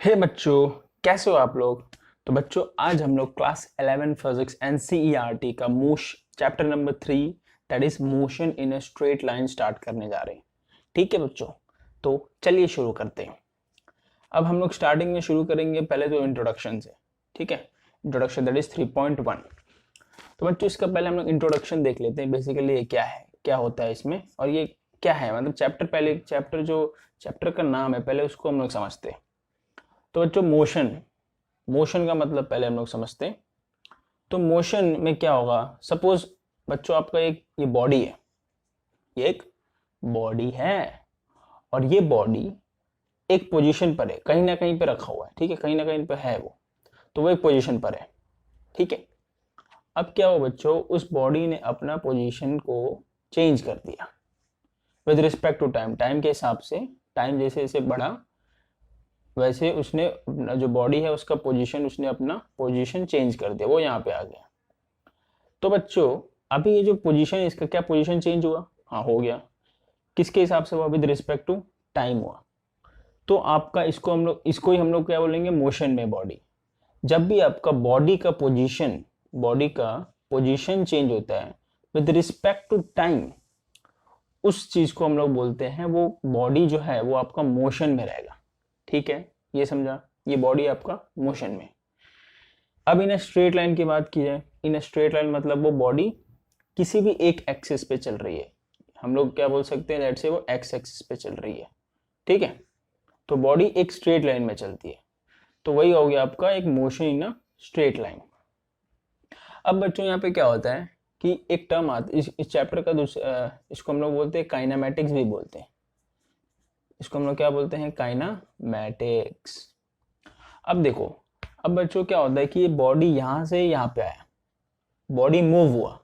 हे बच्चों, कैसे हो आप लोग। तो बच्चों, आज हम लोग क्लास 11 फिजिक्स एनसीईआरटी का chapter number 3 that is motion in a straight line start करने जा रहे हैं। ठीक है बच्चों, तो चलिए शुरू करते हैं। अब हम लोग स्टार्टिंग में शुरू करेंगे पहले तो इंट्रोडक्शन से। ठीक है, इंट्रोडक्शन दैट इज 3.1। तो बच्चों, इसका पहले हम लोग इंट्रोडक्शन देख लेते हैं। बेसिकली ये क्या है, क्या होता है इसमें, और ये क्या है। मतलब चैप्टर का नाम है, पहले उसको हम लोग समझते हैं। तो बच्चों, मोशन मोशन का मतलब पहले हम लोग समझते हैं। तो मोशन में क्या होगा, सपोज बच्चों आपका एक ये बॉडी है, ये एक बॉडी है, और ये बॉडी एक पोजीशन पर है, कहीं ना कहीं पे रखा हुआ है। ठीक है, कहीं ना कहीं पे है वो, तो वो एक पोजीशन पर है। ठीक है, अब क्या हो बच्चों, उस बॉडी ने अपना पोजीशन को चेंज कर दिया with respect to time. Time के हिसाब से, टाइम जैसे जैसे बढ़ा वैसे उसने जो बॉडी है उसका पोजीशन, उसने अपना पोजीशन चेंज कर दिया, वो यहाँ पे आ गया। तो बच्चों, अभी ये जो पोजीशन है, इसका क्या पोजीशन चेंज हुआ, हाँ हो गया। किसके हिसाब से हुआ, विद रिस्पेक्ट टू टाइम हुआ। तो आपका इसको ही हम लोग क्या बोलेंगे, मोशन में बॉडी। जब भी आपका बॉडी का पोजीशन चेंज होता है विद रिस्पेक्ट टू टाइम, उस चीज को हम लोग बोलते हैं, वो बॉडी जो है वो आपका मोशन में रहेगा। ठीक है, ये समझा, ये बॉडी आपका मोशन में। अब इन स्ट्रेट लाइन की बात की जाए, इन स्ट्रेट लाइन मतलब वो बॉडी किसी भी एक एक्सिस पे चल रही है। हम लोग क्या बोल सकते हैं, लेट्स से वो एक्स एक्सिस पे चल रही है। ठीक है, तो बॉडी एक स्ट्रेट लाइन में चलती है, तो वही हो गया आपका एक motion in a straight line. अब बच्चों, यहाँ पे क्या होता है कि एक टर्म आता है इस चैप्टर का दूसरा, इसको हम लोग बोलते हैं काइनामेटिक्स भी बोलते हैं। इसको हम लोग क्या बोलते हैं, काइनामेटिक्स। अब देखो, अब बच्चों क्या होता है कि ये बॉडी यहां से यहां पे आया, बॉडी मूव हुआ।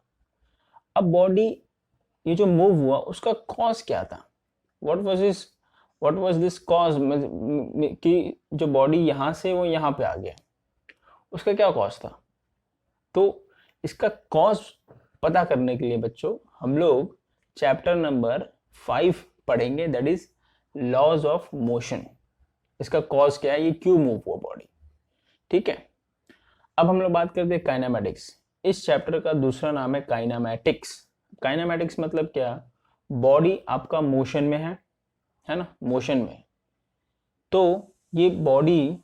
अब बॉडी ये जो मूव हुआ उसका कॉज क्या था, व्हाट वाज दिस कॉज, कि जो बॉडी यहां से वो यहां पे आ गया, उसका क्या कॉज था। तो इसका कॉज पता करने के लिए बच्चों हम लोग चैप्टर नंबर 5 पढ़ेंगे, that is laws of motion. इसका कॉज क्या है, ये क्यों मूव हुआ बॉडी। ठीक है, अब हम लोग बात करते हैं काइनामेटिक्स। इस चैप्टर का दूसरा नाम है काइनामेटिक्स। काइनामेटिक्स मतलब क्या, बॉडी आपका मोशन में है ना, मोशन में। तो ये बॉडी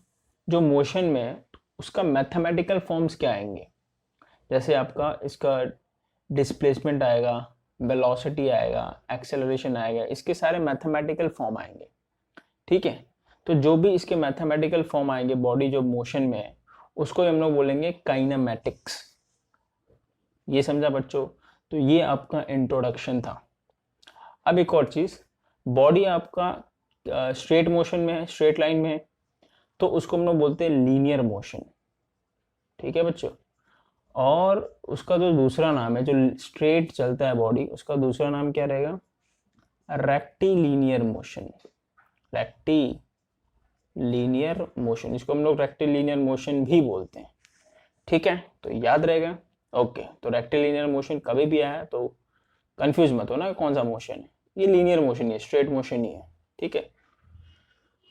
जो मोशन में है, उसका मैथमेटिकल फॉर्म्स क्या आएंगे, जैसे आपका इसका डिस्प्लेसमेंट आएगा, वेलोसिटी आएगा, एक्सेलरेशन आएगा, इसके सारे मैथमेटिकल फॉर्म आएंगे। ठीक है, तो जो भी इसके मैथमेटिकल फॉर्म आएंगे, बॉडी जो मोशन में है, उसको हम लोग बोलेंगे काइनेमैटिक्स। ये समझा बच्चों, तो ये आपका इंट्रोडक्शन था। अब एक और चीज, बॉडी आपका स्ट्रेट मोशन में है, स्ट्रेट लाइन में है, तो उसको हम लोग बोलते हैं लीनियर मोशन। ठीक है बच्चों, और उसका जो दूसरा नाम है, जो स्ट्रेट चलता है बॉडी, उसका दूसरा नाम क्या रहेगा, रेक्टिलीनियर मोशन। रेक्टिलीनियर मोशन, इसको हम लोग रेक्टिलीनियर मोशन भी बोलते हैं। ठीक है, तो याद रहेगा। ओके, तो रेक्टिलीनियर मोशन कभी भी आया तो कंफ्यूज मत हो ना कौन सा मोशन है, ये लीनियर मोशन है, स्ट्रेट मोशन ही है। ठीक है,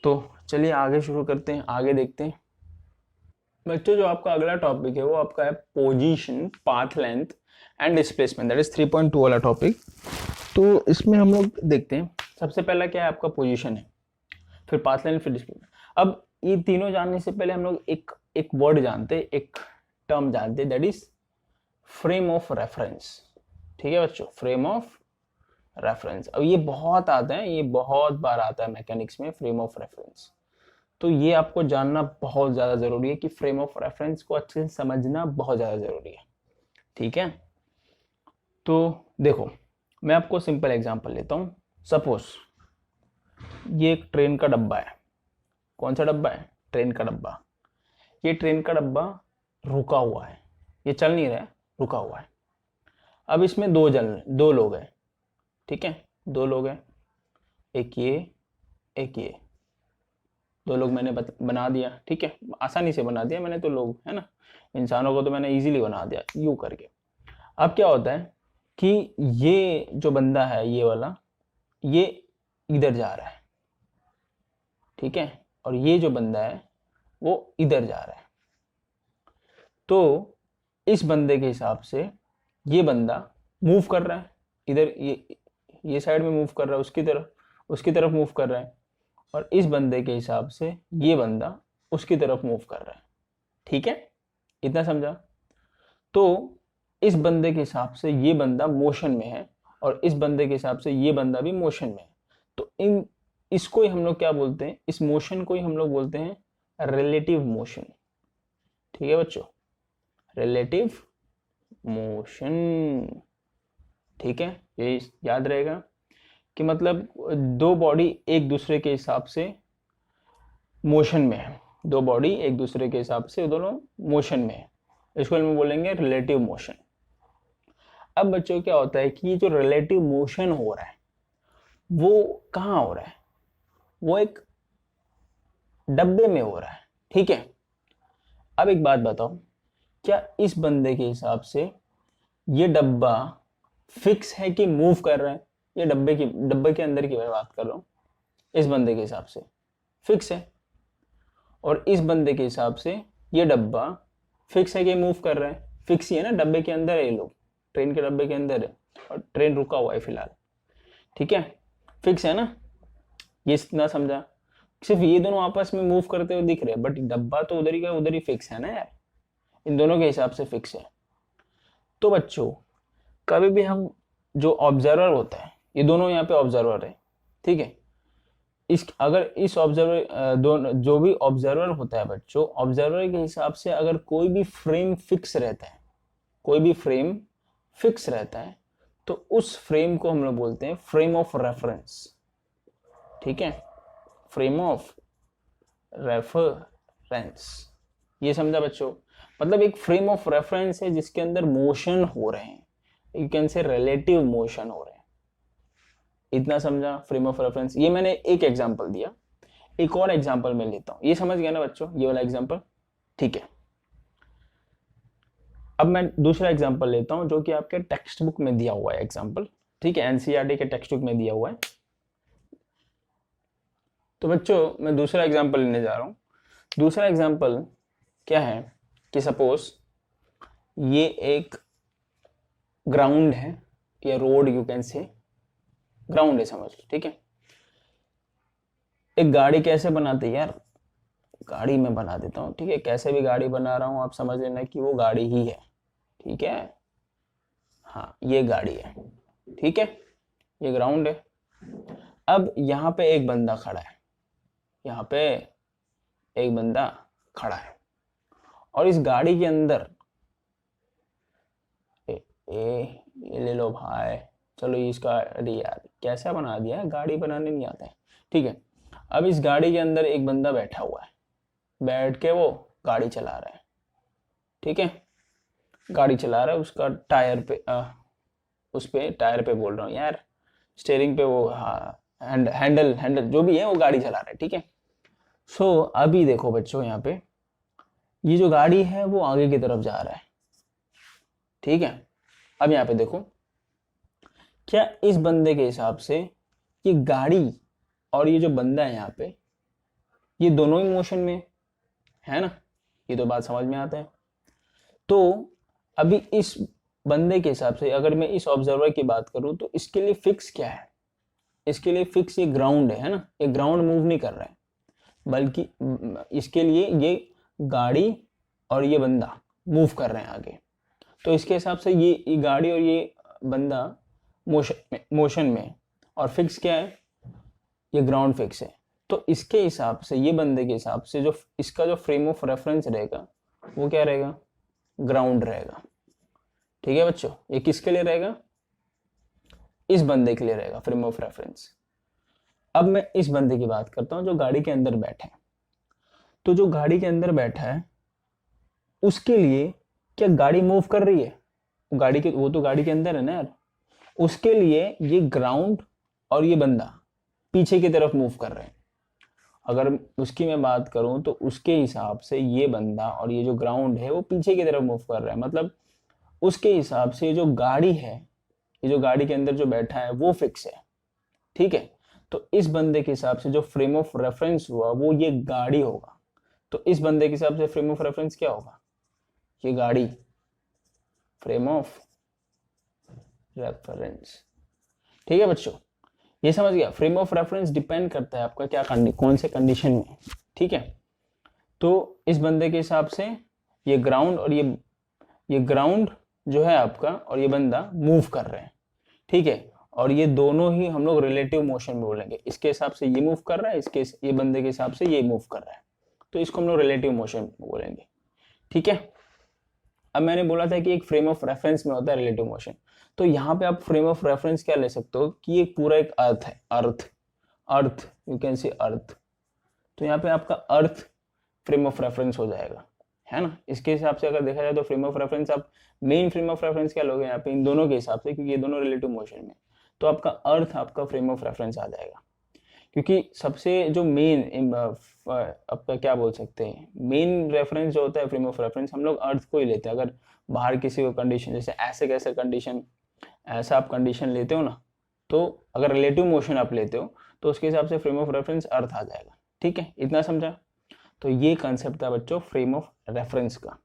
तो चलिए आगे शुरू करते हैं, आगे देखते हैं बच्चों। जो आपका अगला टॉपिक है वो आपका है position, path length and displacement, that is 3.2 वाला टॉपिक। तो इसमें हम लोग देखते हैं, सबसे पहला क्या है आपका पोजीशन है, फिर पाथ लेंथ, फिर डिस्प्लेसमेंट। अब ये तीनों जानने से पहले हम लोग एक एक वर्ड जानते हैं, एक टर्म जानते हैं, that is frame of reference. ठीक है बच्चों, फ्रेम ऑफ रेफरेंस। अब ये बहुत आता है, ये बहुत बार आता है मैकेनिक्स में, फ्रेम ऑफ रेफरेंस। तो ये आपको जानना बहुत ज़्यादा ज़रूरी है कि फ्रेम ऑफ रेफरेंस को अच्छे से समझना बहुत ज़्यादा ज़रूरी है। ठीक है, तो देखो मैं आपको सिंपल एग्जांपल लेता हूँ। सपोज ये एक ट्रेन का डब्बा है। कौन सा डब्बा है, ट्रेन का डब्बा। ये ट्रेन का डब्बा रुका हुआ है, ये चल नहीं रहा है, रुका हुआ है। अब इसमें दो लोग हैं। ठीक है, दो लोग हैं, एक ये एक ये, दो लोग मैंने बना दिया। ठीक है, आसानी से बना दिया मैंने, तो लोग है ना, इंसानों को तो मैंने इजीली बना दिया यूं करके। अब क्या होता है कि ये जो बंदा है, ये वाला, ये इधर जा रहा है। ठीक है, और ये जो बंदा है वो इधर जा रहा है। तो इस बंदे के हिसाब से ये बंदा मूव कर रहा है, इधर ये साइड में मूव कर रहा है, उसकी तरफ मूव कर रहा है, और इस बंदे के हिसाब से ये बंदा उसकी तरफ मूव कर रहा है। ठीक है, इतना समझा? तो इस बंदे के हिसाब से ये बंदा मोशन में है और इस बंदे के हिसाब से ये बंदा भी मोशन में है। तो इसको ही हम लोग क्या बोलते हैं, इस मोशन को ही हम लोग बोलते हैं रिलेटिव मोशन। ठीक है बच्चों, रिलेटिव मोशन। ठीक है, ये याद रहेगा कि मतलब दो बॉडी एक दूसरे के हिसाब से मोशन में है, दो बॉडी एक दूसरे के हिसाब से दोनों मोशन में है, इसको हम बोलेंगे रिलेटिव मोशन। अब बच्चों क्या होता है कि ये जो रिलेटिव मोशन हो रहा है वो कहाँ हो रहा है, वो एक डब्बे में हो रहा है। ठीक है, अब एक बात बताओ, क्या इस बंदे के हिसाब से ये डब्बा फिक्स है कि मूव कर रहा है? ये डब्बे के अंदर की मैं बात कर रहा हूँ, इस बंदे के हिसाब से फिक्स है, और इस बंदे के हिसाब से ये डब्बा फिक्स है कि मूव कर रहा है? फिक्स ही है ना, डब्बे के अंदर है, ये लोग ट्रेन के डब्बे के अंदर है और ट्रेन रुका हुआ है फिलहाल। ठीक है, फिक्स है ना, ये इतना समझा? सिर्फ ये दोनों आपस में मूव करते हुए दिख रहे हैं, बट डब्बा तो उधर ही का उधर ही फिक्स है ना यार, इन दोनों के हिसाब से फिक्स है। तो बच्चों कभी भी हम जो ऑब्जर्वर होता है, ये दोनों यहाँ पे ऑब्जर्वर है, ठीक है, अगर इस ऑब्जर्वर जो भी ऑब्जर्वर होता है बच्चों, ऑब्जर्वर के हिसाब से अगर कोई भी फ्रेम फिक्स रहता है, कोई भी फ्रेम फिक्स रहता है, तो उस फ्रेम को हम लोग बोलते हैं फ्रेम ऑफ रेफरेंस। ठीक है, फ्रेम ऑफ रेफरेंस, ये समझा बच्चों? मतलब एक फ्रेम ऑफ रेफरेंस है जिसके अंदर मोशन हो रहे हैं, you can say relative motion हो रहे हैं। इतना समझा फ्रेम ऑफ रेफरेंस? ये मैंने एक एग्जांपल दिया, एक और एग्जांपल मैं लेता हूं, ये समझ गया ना बच्चों, ये वाला एग्जांपल? ठीक है, अब मैं दूसरा एग्जांपल लेता हूं जो कि आपके टेक्स्ट बुक में दिया हुआ है एग्जांपल। ठीक है, एनसीईआरटी के टेक्स्ट बुक में दिया हुआ है। तो बच्चों मैं दूसरा एग्जांपल लेने जा रहा हूं। दूसरा एग्जांपल क्या है कि सपोज ये एक ग्राउंड है या road, you can say ground है, समझ लो। ठीक है, एक गाड़ी कैसे बनाते हैं यार, गाड़ी में बना देता हूँ। ठीक है, कैसे भी गाड़ी बना रहा हूँ, आप समझ लेना कि वो गाड़ी ही है। ठीक है, हाँ ये गाड़ी है। ठीक है, ये ग्राउंड है। अब यहाँ पे एक बंदा खड़ा है, यहाँ पे एक बंदा खड़ा है, और इस गाड़ी के अंदर ये ले लो भाई, चलो इसका, अरे यार कैसा बना दिया है, गाड़ी बनाने नहीं आता है। ठीक है, अब इस गाड़ी के अंदर एक बंदा बैठा हुआ है, बैठ के वो गाड़ी चला रहा है। ठीक है, गाड़ी चला रहा है, उसका टायर पे उस पे टायर पे बोल रहा हूँ यार, स्टेयरिंग पे वो, हाँ हैंडल जो भी है वो गाड़ी चला रहा है। ठीक है, सो अभी देखो बच्चों, यहाँ पे ये जो गाड़ी है वो आगे की तरफ जा रहा है। ठीक है, अब यहाँ पे देखो, क्या इस बंदे के हिसाब से ये गाड़ी और ये जो बंदा है यहाँ पे, ये दोनों ही मोशन में है ना? ये तो बात समझ में आता है। तो अभी इस बंदे के हिसाब से अगर मैं इस ऑब्जर्वर की बात करूं तो इसके लिए फिक्स क्या है? इसके लिए फिक्स ये ग्राउंड है ना, ये ग्राउंड मूव नहीं कर रहा है, बल्कि इसके लिए ये गाड़ी और ये बंदा मूव कर रहे हैं आगे। तो इसके हिसाब से ये गाड़ी और ये बंदा मोशन में, और फिक्स क्या है? ये ग्राउंड फिक्स है। तो इसके हिसाब से, ये बंदे के हिसाब से जो इसका जो फ्रेम ऑफ रेफरेंस रहेगा वो क्या रहेगा? ग्राउंड रहेगा। ठीक है बच्चों, ये किसके लिए रहेगा? इस बंदे के लिए रहेगा फ्रेम ऑफ रेफरेंस। अब मैं इस बंदे की बात करता हूं जो गाड़ी के अंदर बैठा है। तो जो गाड़ी के अंदर बैठा है उसके लिए क्या गाड़ी मूव कर रही है? वो तो गाड़ी के अंदर है ना यार, उसके लिए ये ग्राउंड और ये बंदा पीछे की तरफ मूव कर रहे हैं। अगर उसकी मैं बात करूं तो उसके हिसाब से ये बंदा और ये जो ग्राउंड है वो पीछे की तरफ मूव कर रहा है, मतलब उसके हिसाब से जो गाड़ी है, ये जो गाड़ी के अंदर जो बैठा है वो फिक्स है। ठीक है, तो इस बंदे के हिसाब से जो फ्रेम ऑफ रेफरेंस हुआ वो ये गाड़ी होगा, तो इस बंदे के हिसाब से फ्रेम ऑफ रेफरेंस क्या होगा, ये गाड़ी, फ्रेम ऑफ रेफरेंस। ठीक है बच्चों, ये समझ गया। फ्रेम ऑफ रेफरेंस डिपेंड करता है आपका क्या कौन से कंडीशन में। ठीक है, तो इस बंदे के हिसाब से ये ग्राउंड और ये ग्राउंड जो है आपका और ये बंदा मूव कर रहे हैं। ठीक है, और ये दोनों ही हम लोग रिलेटिव मोशन में बोलेंगे। इसके हिसाब से ये मूव कर रहा है, इसके ये बंदे के हिसाब से ये मूव कर रहा है, तो इसको हम लोग रिलेटिव मोशन में बोलेंगे। ठीक है, अब मैंने बोला था कि एक फ्रेम ऑफ रेफरेंस में होता है रिलेटिव मोशन, तो यहाँ पे आप फ्रेम ऑफ रेफरेंस क्या ले सकते हो कि ये पूरा एक अर्थ है, अर्थ यू कैन सी अर्थ, तो यहाँ पे आपका अर्थ फ्रेम ऑफ रेफरेंस हो जाएगा, है ना। इसके हिसाब से अगर देखा जाए तो फ्रेम ऑफ रेफरेंस आप मेन फ्रेम ऑफ रेफरेंस क्या लोगे यहाँ पे इन दोनों के हिसाब से, क्योंकि ये दोनों रिलेटिव मोशन में, तो आपका अर्थ आपका फ्रेम ऑफ रेफरेंस आ जाएगा। क्योंकि सबसे जो मेन आपका क्या बोल सकते हैं, मेन रेफरेंस जो होता है फ्रेम ऑफ रेफरेंस, हम लोग अर्थ को ही लेते हैं। अगर बाहर किसी को कंडीशन, जैसे ऐसे कैसे कंडीशन, ऐसा आप कंडीशन लेते हो ना, तो अगर रिलेटिव मोशन आप लेते हो तो उसके हिसाब से फ्रेम ऑफ रेफरेंस अर्थ आ जाएगा। ठीक है, इतना समझा। तो ये कंसेप्ट था बच्चों फ्रेम ऑफ रेफरेंस का।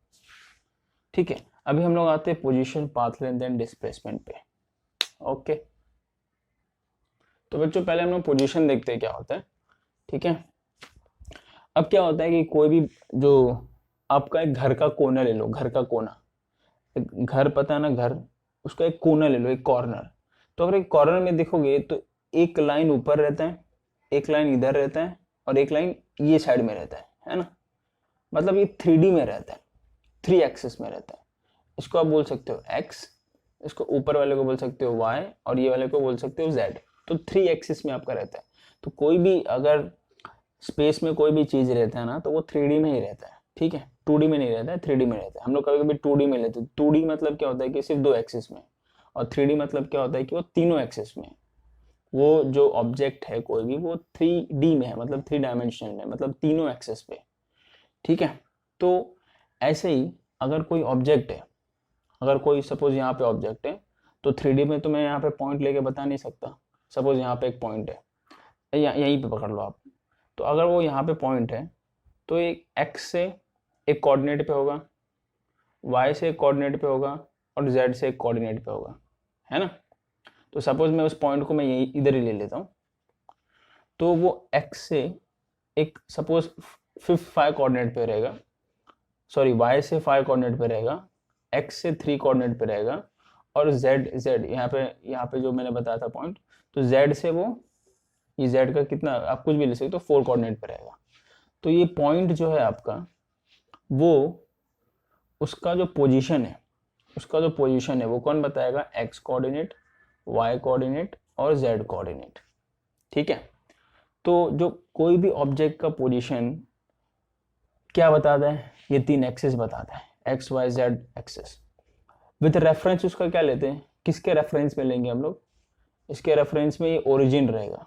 ठीक है, अभी हम लोग आते हैं position, path length and displacement पे। ओके, तो बच्चों पहले हम लोग पोजीशन देखते हैं क्या होता है। ठीक है, अब क्या होता है कि कोई भी जो आपका एक घर का कोना ले लो, घर का कोना, एक घर पता है ना घर, उसका एक कोना ले लो, एक कॉर्नर। तो अगर एक कॉर्नर में देखोगे तो एक लाइन ऊपर रहता है, एक लाइन इधर रहता है और एक लाइन ये साइड में रहता है ना। मतलब ये 3D में रहता है, 3 एक्सिस में रहता है। इसको आप बोल सकते हो x, इसको ऊपर वाले को बोल सकते हो y और ये वाले को बोल सकते हो z। तो 3 एक्सिस में आपका रहता है। तो कोई भी अगर स्पेस में कोई भी चीज रहता है ना, तो वो 3D में ही रहता है। ठीक है, 2D में नहीं रहता है, 3D में रहता है। हम लोग कभी कभी 2D में लेते हैं। 2D मतलब क्या होता है कि सिर्फ 2 एक्सिस में, और 3D मतलब क्या होता है कि वो तीनों एक्सिस में। वो जो ऑब्जेक्ट है कोई भी, वो 3D में है, मतलब 3 डायमेंशनल में, मतलब तीनों एक्सिस पे। ठीक है, तो ऐसे ही अगर कोई ऑब्जेक्ट है, अगर कोई सपोज यहाँ पे ऑब्जेक्ट है, तो 3D में तो मैं यहाँ पे पॉइंट लेके बता नहीं सकता। सपोज यहाँ पे एक पॉइंट है, यहीं पे पकड़ लो आप। तो अगर वो यहाँ पे पॉइंट है, तो एक एक्स से एक कोऑर्डिनेट पे होगा, वाई से एक कोऑर्डिनेट पे होगा और जेड से एक कोऑर्डिनेट पे होगा, है ना। तो सपोज मैं उस पॉइंट को मैं यही इधर ही ले लेता हूँ, तो वो एक्स से एक सपोज 5 कोऑर्डिनेट पे रहेगा, सॉरी वाई से 5 कोऑर्डिनेट पे रहेगा, एक्स से 3 कोऑर्डिनेट पे रहेगा, और जेड यहाँ पे जो मैंने बताया था पॉइंट, तो जेड से वो, ये जेड का कितना आप कुछ भी ले सकते हो, 4 कोऑर्डिनेट पे रहेगा। तो ये पॉइंट जो है आपका, वो उसका जो पोजीशन है, वो कौन बताएगा, एक्स कोऑर्डिनेट, वाई कोऑर्डिनेट और जेड कोऑर्डिनेट। ठीक है, तो जो कोई भी ऑब्जेक्ट का पोजीशन क्या बताता है, ये 3 एक्सिस बताता है, X Y Z axis. With reference उसका क्या लेते हैं, किसके रेफरेंस में लेंगे हम लोग, इसके रेफरेंस में ये ओरिजिन रहेगा,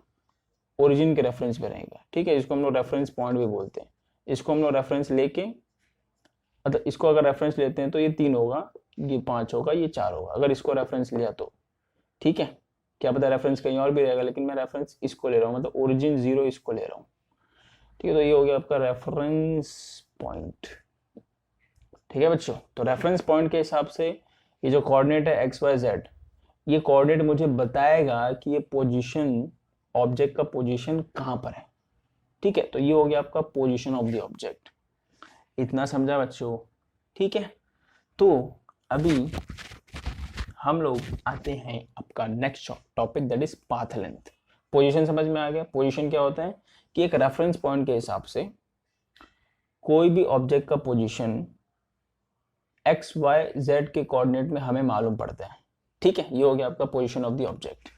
ओरिजिन के रेफरेंस में रहेगा। ठीक है, इसको हम लोग रेफरेंस पॉइंट भी बोलते हैं। इसको हम लोग रेफरेंस लेके, मतलब इसको अगर रेफरेंस लेते हैं तो ये 3 होगा, ये 5 होगा, ये 4 होगा, अगर इसको रेफरेंस लिया तो। ठीक है, क्या पता रेफरेंस कहीं और भी रहेगा, लेकिन मैं रेफरेंस इसको ले रहा हूँ, मतलब ओरिजिन 0 इसको ले रहा हूँ। ठीक है, तो ये हो गया आपका रेफरेंस पॉइंट। ठीक है बच्चों, तो रेफरेंस पॉइंट के हिसाब से ये जो कोऑर्डिनेट है एक्स वाई जेड, ये कोऑर्डिनेट मुझे बताएगा कि ये पोजीशन, ऑब्जेक्ट का पोजीशन कहाँ पर है। ठीक है, तो ये हो गया आपका पोजीशन ऑफ द ऑब्जेक्ट। इतना समझा बच्चों। ठीक है, तो अभी हम लोग आते हैं आपका next topic, that is path length. Position समझ में आ गया। पोजीशन क्या होता है कि एक रेफरेंस पॉइंट के हिसाब से कोई भी ऑब्जेक्ट का पोजीशन एक्स वाई जेड के कोऑर्डिनेट में हमें मालूम पड़ता है। ठीक है, ये हो गया आपका पोजीशन ऑफ द ऑब्जेक्ट।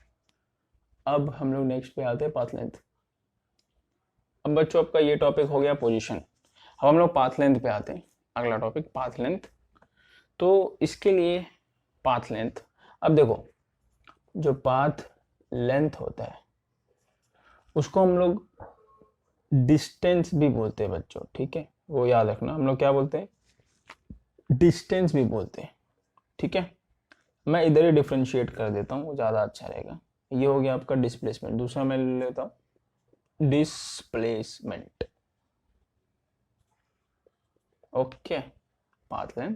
अब हम लोग नेक्स्ट पे आते हैं पाथ लेंथ। अब बच्चों आपका ये टॉपिक हो गया पोजीशन। अब हम लोग पाथ लेंथ पे आते हैं, अगला टॉपिक पाथ लेंथ। तो इसके लिए पाथ लेंथ, अब देखो जो पाथ लेंथ होता है उसको हम लोग डिस्टेंस भी बोलते हैं बच्चों। ठीक है, वो याद रखना, हम लोग क्या बोलते हैं, डिस्टेंस भी बोलते हैं। ठीक है, मैं इधर ही डिफ्रेंशिएट कर देता हूँ, वो ज़्यादा अच्छा रहेगा। ये हो गया आपका डिस्प्लेसमेंट। दूसरा मैं ले लेता हूँ displacement. Okay, path length,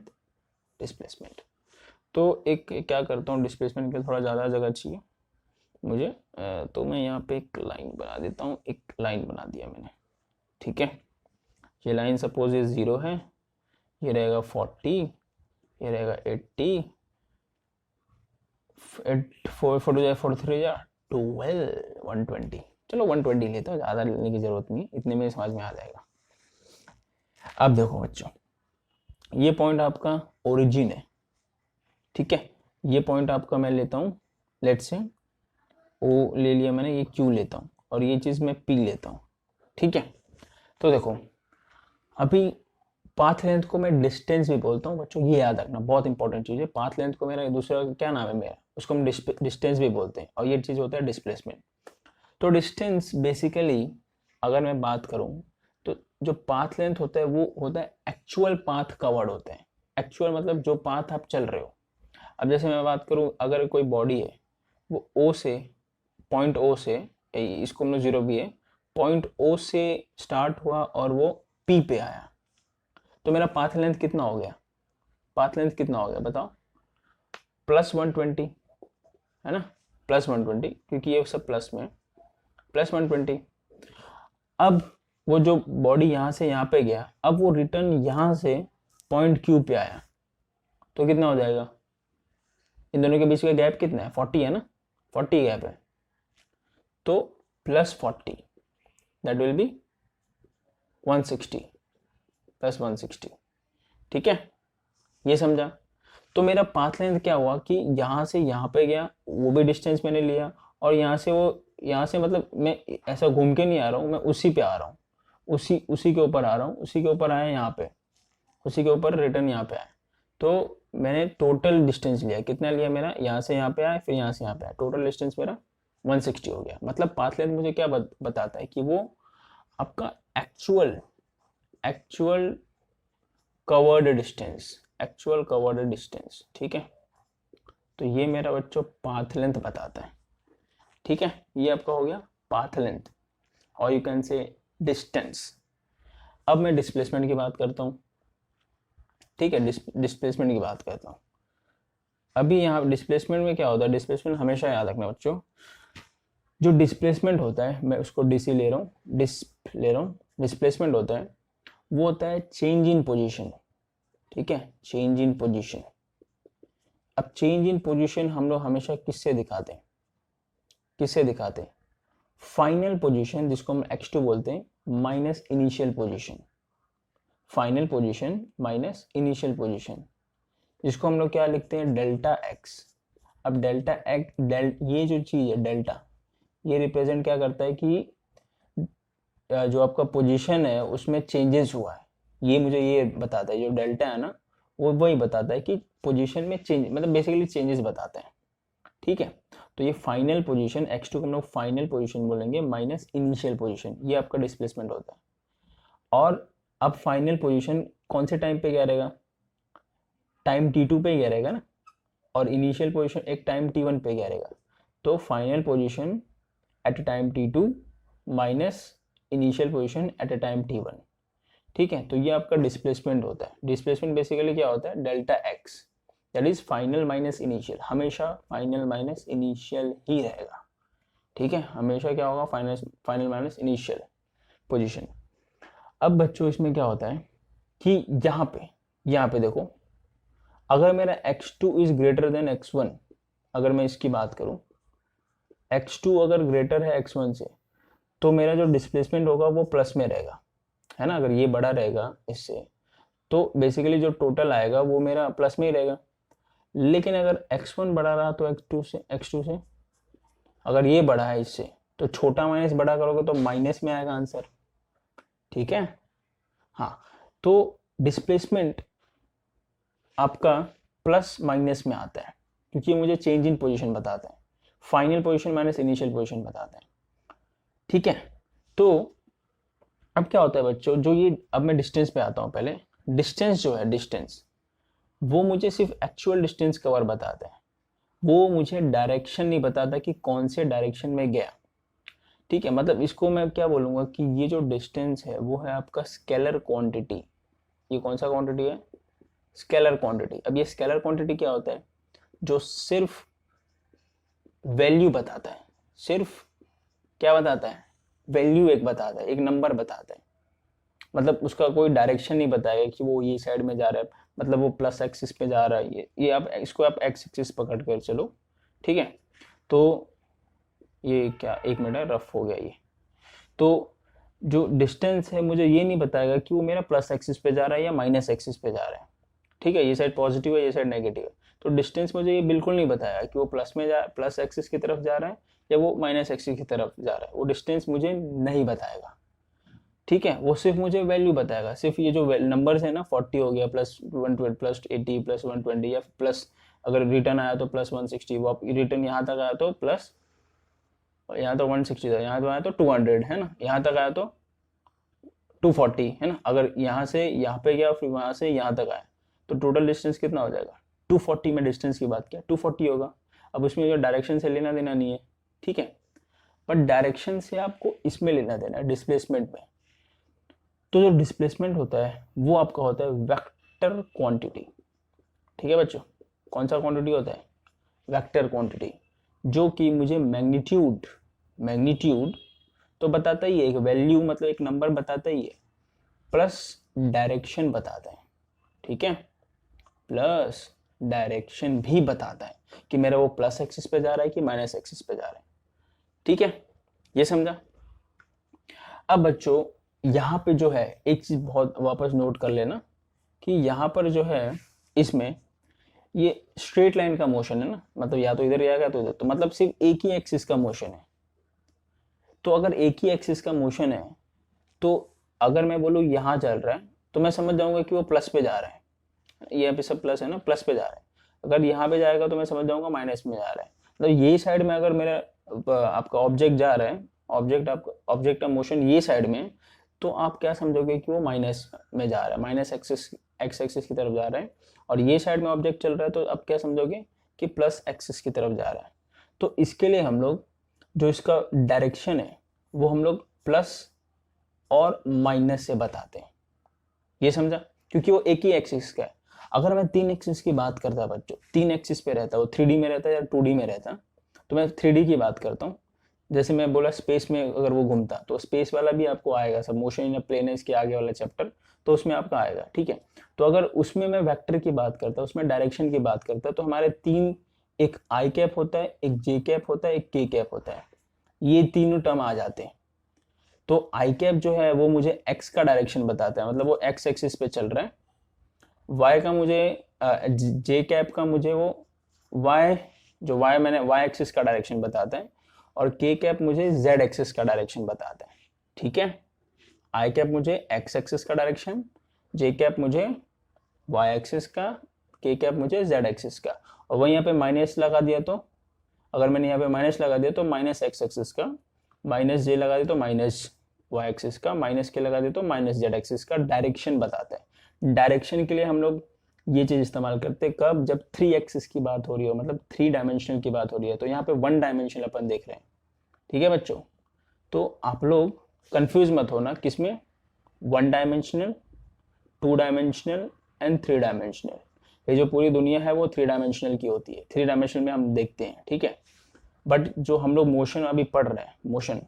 displacement. तो एक क्या करता हूँ, डिस्प्लेसमेंट के लिए थोड़ा ज़्यादा जगह चाहिए मुझे, तो मैं यहाँ पे एक लाइन बना देता हूँ। एक लाइन बना दिया मैंने, ठीक है। ये लाइन सपोज ये 0 है, ये रहेगा 40, ये रहेगा 80, 4 4 जाए 4 3 जा 12, 120। चलो 120 लेता हूँ, ज़्यादा लेने की ज़रूरत नहीं, इतने में समझ में आ जाएगा। अब देखो बच्चों, ये पॉइंट आपका ओरिजिन है, ठीक है। ये पॉइंट आपका मैं लेता हूँ, लेट से ओ ले लिया मैंने, ये क्यू लेता हूँ, और ये चीज़ मैं पी लेता हूँ, ठीक है। तो देखो अभी पाथ लेंथ को मैं डिस्टेंस भी बोलता हूँ बच्चों, ये याद रखना, बहुत इंपॉर्टेंट चीज़ है। पाथ लेंथ को मेरा दूसरा क्या नाम है मेरा, उसको हम डिस्टेंस भी बोलते हैं, और ये चीज़ होता है डिस्प्लेसमेंट। तो डिस्टेंस बेसिकली अगर मैं बात करूँ तो जो पाथ लेंथ होता है वो होता है एक्चुअल पाथ कवर्ड होते हैं। एक्चुअल मतलब जो पाथ आप चल रहे हो। अब जैसे मैं बात करूँ, अगर कोई बॉडी है वो ओ से, पॉइंट ओ से, इसको हम लोग 0 भी है, पॉइंट ओ से स्टार्ट हुआ और वो पी पे आया, तो मेरा पाथ लेंथ कितना हो गया, पाथ लेंथ कितना हो गया बताओ, +120 है ना, +120, क्योंकि ये सब प्लस में, +120। अब वो जो बॉडी यहाँ से यहाँ पे गया, अब वो रिटर्न यहाँ से पॉइंट क्यू पे आया, तो कितना हो जाएगा, इन दोनों के बीच का गैप कितना है, 40 है ना, 40 गैप है, तो +40 दैट विल बी 160, +160, ठीक है, ये समझा। तो मेरा पाथ लेंथ क्या हुआ कि यहाँ से यहाँ पे गया, वो भी डिस्टेंस मैंने लिया, और यहाँ से वो, यहाँ से मतलब मैं ऐसा घूम के नहीं आ रहा हूँ, मैं उसी पे आ रहा हूँ, उसी उसी के ऊपर आ रहा हूँ, उसी के ऊपर आया यहाँ पे, उसी के ऊपर रिटर्न यहाँ पे आया। तो मैंने टोटल डिस्टेंस लिया, कितना लिया मेरा, यहाँ से यहाँ पे आया, फिर यहाँ से यहाँ पे आया, टोटल डिस्टेंस मेरा 160 हो गया। मतलब पाथ लेंथ मुझे क्या बताता है कि वो आपका actual actual covered distance, actual covered distance, ठीक है। तो ये मेरा बच्चों पाथ लेंथ बताता है, ठीक है। ये आपका हो गया पाथ लेंथ, और यू कैन से डिस्टेंस। अब मैं डिस्प्लेसमेंट की बात करता हूँ, ठीक है, डिस्प्लेसमेंट की बात करता हूँ। अभी यहाँ डिस्प्लेसमेंट में क्या होता है, डिस्प्लेसमेंट हमेशा याद रखना बच्चों, जो डिस्प्लेसमेंट होता है, मैं उसको डीसी ले रहा हूँ, डिस्प्लेसमेंट होता है, वो होता है चेंज इन पोजीशन, ठीक है, चेंज इन पोजीशन। अब चेंज इन पोजीशन हम लोग हमेशा किससे दिखाते हैं, किससे दिखाते हैं, फाइनल पोजीशन, जिसको हम x2 बोलते हैं, minus initial position, final position minus initial position, जिसको हम लोग क्या लिखते हैं, डेल्टा x। अब डेल्टा x, ये जो चीज है डेल्टा, ये रिप्रेजेंट क्या करता है कि जो आपका पोजीशन है उसमें चेंजेस हुआ है, ये मुझे ये बताता है, जो डेल्टा है ना वो वही बताता है कि पोजीशन में चेंज, मतलब बेसिकली चेंजेस बताते हैं, ठीक है। तो ये फाइनल पोजीशन x2 को हम लोग फाइनल पोजीशन बोलेंगे, माइनस इनिशियल पोजीशन, ये आपका डिस्प्लेसमेंट होता है। और अब फाइनल पोजीशन कौन से टाइम पे क्या रहेगा, टाइम t2 पे क्या रहेगा ना, और इनिशियल पोजीशन एक टाइम t1 पे क्या रहेगा, तो final position at a time t2 minus initial position at a time t1, ठीक है। तो ये आपका डिस्प्लेसमेंट होता है। डिस्प्लेसमेंट बेसिकली क्या होता है, delta x, that is final minus initial, हमेशा फाइनल माइनस इनिशियल ही रहेगा, ठीक है, हमेशा क्या होगा, फाइनल माइनस इनिशियल पोजीशन। अब बच्चों इसमें क्या होता है कि यहाँ पे देखो, अगर मेरा x2 is greater then x1, अगर मैं इसकी बात करूं, x2 अगर ग्रेटर है x1 से, तो मेरा जो डिस्प्लेसमेंट होगा वो प्लस में रहेगा, है ना। अगर ये बड़ा रहेगा इससे, तो बेसिकली जो टोटल आएगा वो मेरा प्लस में ही रहेगा। लेकिन अगर x1 बड़ा रहा तो x2 से अगर ये बड़ा है इससे, तो छोटा माइनस बड़ा करोगे तो माइनस में आएगा आंसर, ठीक है। हाँ, तो डिस्प्लेसमेंट आपका प्लस माइनस में आता है, क्योंकि मुझे चेंज इन पोजीशन बताता है, final position minus initial position बताता है, ठीक है। तो अब क्या होता है बच्चों, जो ये, अब मैं डिस्टेंस पे आता हूँ। पहले डिस्टेंस जो है, डिस्टेंस वो मुझे सिर्फ एक्चुअल डिस्टेंस कवर बताता है, वो मुझे डायरेक्शन नहीं बताता कि कौन से डायरेक्शन में गया, ठीक है। मतलब इसको मैं क्या बोलूँगा कि ये जो डिस्टेंस है वो है आपका स्केलर क्वांटिटी, ये कौन सा क्वांटिटी है? Scalar quantity. अब ये स्केलर क्वांटिटी क्या होता है? जो सिर्फ वैल्यू बताता है। सिर्फ क्या बताता है? वैल्यू एक बताता है, एक नंबर बताता है। मतलब उसका कोई डायरेक्शन नहीं बताएगा कि वो ये साइड में जा रहा है, मतलब वो प्लस एक्सिस पे जा रहा है। ये आप इसको आप एक्स एक्सिस पकड़ कर चलो, ठीक है। तो ये क्या, एक मिनट है, रफ हो गया ये। तो जो डिस्टेंस है मुझे ये नहीं बताएगा कि वो मेरा प्लस एक्सिस पे जा रहा है या माइनस एक्सिस पे जा रहा है, ठीक है। ये साइड पॉजिटिव है, ये साइड नेगेटिव है। तो डिस्टेंस मुझे ये बिल्कुल नहीं बताया कि वो प्लस एक्सिस की तरफ जा रहा है या वो माइनस एक्सिस की तरफ जा रहा है। वो डिस्टेंस मुझे नहीं बताएगा, ठीक है। वो सिर्फ मुझे वैल्यू बताएगा। सिर्फ ये जो नंबर्स है ना, 40 हो गया, प्लस 120, प्लस 80, प्लस 120, या प्लस अगर रिटर्न आया तो प्लस 160, वो रिटर्न यहाँ तक आया तो प्लस, यहाँ तो 160 था, यहाँ तो आया तो 200 है ना, यहाँ तक आया तो 240 है ना। अगर यहाँ से यहाँ पे गया फिर वहाँ से यहाँ तक आया तो टोटल डिस्टेंस कितना हो जाएगा? 240 में डिस्टेंस की बात किया, 240 होगा। अब उसमें जो डायरेक्शन से लेना देना नहीं है, ठीक है। बट डायरेक्शन से आपको इसमें लेना देना है, डिस्प्लेसमेंट में। तो जो डिस्प्लेसमेंट होता है वो आपका होता है वेक्टर क्वांटिटी, ठीक है बच्चों। कौन सा क्वांटिटी होता है? वेक्टर क्वांटिटी, जो कि मुझे मैग्नीट्यूड तो बताता ही है, एक वैल्यू मतलब एक नंबर बताता ही है, प्लस डायरेक्शन बताता है, ठीक है। प्लस डायरेक्शन भी बताता है कि मेरा वो प्लस एक्सिस पे जा रहा है कि माइनस एक्सिस पे जा रहा है, ठीक है। ये समझा? अब बच्चों यहाँ पे जो है एक चीज बहुत वापस नोट कर लेना कि यहाँ पर जो है इसमें ये स्ट्रेट लाइन का मोशन है ना, मतलब या तो इधर जाएगा तो इधर, तो मतलब सिर्फ एक ही एक्सिस का मोशन है। तो अगर एक ही एक्सिस का मोशन है तो अगर मैं बोलूँ यहाँ चल रहा है तो मैं समझ जाऊंगा कि वो प्लस पे जा रहा है, यहाँ पे सब प्लस है ना, प्लस पे जा रहा है। अगर यहाँ पे जाएगा तो मैं समझ जाऊंगा माइनस में जा रहा है। तो ये साइड में अगर मेरा आपका ऑब्जेक्ट जा रहा है, ऑब्जेक्ट का मोशन ये साइड में, तो आप क्या समझोगे कि वो माइनस में जा रहा है, माइनस एक्स एक्सिस की तरफ जा रहा है। और ये साइड में ऑब्जेक्ट चल रहा है तो आप क्या समझोगे कि प्लस एक्सिस की तरफ जा रहा है। तो इसके लिए हम लोग जो इसका डायरेक्शन है वो हम लोग प्लस और माइनस से बताते हैं, ये समझा? क्योंकि वो एक ही एक्सिस का है। अगर मैं 3 एक्सिस की बात करता बच्चों, 3 एक्सिस पे रहता, वो 3D में रहता या 2D में रहता, तो मैं 3D की बात करता हूँ। जैसे मैं बोला स्पेस में अगर वो घूमता तो स्पेस वाला भी आपको आएगा, सब मोशन इन अ प्लेन है इसके आगे वाला चैप्टर, तो उसमें आपका आएगा, ठीक है। तो अगर उसमें मैं वेक्टर की बात करता, उसमें डायरेक्शन की बात करता, तो हमारे 3, एक आई कैप होता है, एक जे कैप होता है, एक के कैप होता है। ये तीनों टर्म आ जाते हैं। तो आई कैप जो है वो मुझे एक्स का डायरेक्शन बताता है, मतलब वो एक्स एक्सिस पे चल रहा है। वाई का मुझे जे कैप का मुझे वो वाई, जो वाई मैंने वाई एक्सिस का डायरेक्शन बताता है। और के कैप मुझे जेड एक्सिस का डायरेक्शन बताता है, ठीक है। आई कैप मुझे एक्स एक्सिस का डायरेक्शन, जे कैप मुझे वाई एक्सिस का, के कैप मुझे जेड एक्सिस का। और वही यहाँ पे माइनस लगा दिया तो, अगर मैंने यहाँ पे माइनस लगा दिया तो माइनस एक्स एक्सिस का, माइनस जे लगा दिया तो माइनस वाई एक्सिस का, माइनस के लगा दिया तो माइनस जेड एक्सिस का डायरेक्शन बताता है। डायरेक्शन के लिए हम लोग ये चीज इस्तेमाल करते हैं कब? जब 3 एक्सिस की बात हो रही हो, मतलब 3 डायमेंशनल की बात हो रही है। तो यहाँ पे 1 डायमेंशनल अपन देख रहे हैं, ठीक है बच्चों। तो आप लोग कंफ्यूज मत होना किसमें, 1 डायमेंशनल, 2 डायमेंशनल एंड 3 डायमेंशनल। ये जो पूरी दुनिया है वो 3 डायमेंशनल की होती है, 3 डायमेंशनल में हम देखते हैं, ठीक है। बट जो हम लोग मोशन अभी पढ़ रहे हैं, मोशन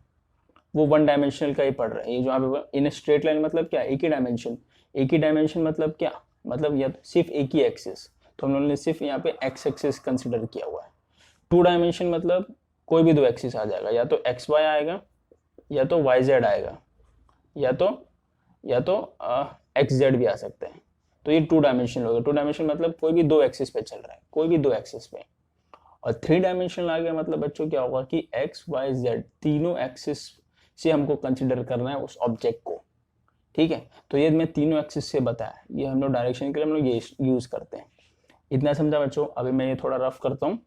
वो 1 डायमेंशनल का ही पढ़ रहे हैं। ये जो आप इन स्ट्रेट लाइन मतलब क्या, एक ही डायमेंशन। एक ही डायमेंशन मतलब क्या, मतलब या तो सिर्फ एक ही एक्सिस, तो हम लोगों ने सिर्फ यहाँ पे एक्स एक्सिस कंसिडर किया हुआ है। 2 डायमेंशन मतलब कोई भी 2 एक्सिस आ जाएगा, या तो एक्स वाई आएगा, या तो वाई जेड आएगा, या तो एक्स जेड भी आ सकते हैं। तो ये 2 डायमेंशन हो गया। 2 डायमेंशन मतलब कोई भी 2 एक्सिस पे चल रहा है, कोई भी 2 एक्सिस पे। और 3 डायमेंशन आ गया मतलब बच्चों क्या होगा कि एक्स वाई जेड तीनों एक्सिस से हमको कंसिडर करना है उस ऑब्जेक्ट को, ठीक है। तो ये मैं तीनों एक्सिस से बताया, ये हम लोग डायरेक्शन के लिए हम लोग ये यूज करते हैं। इतना समझा बच्चों? अभी मैं ये थोड़ा रफ करता हूँ,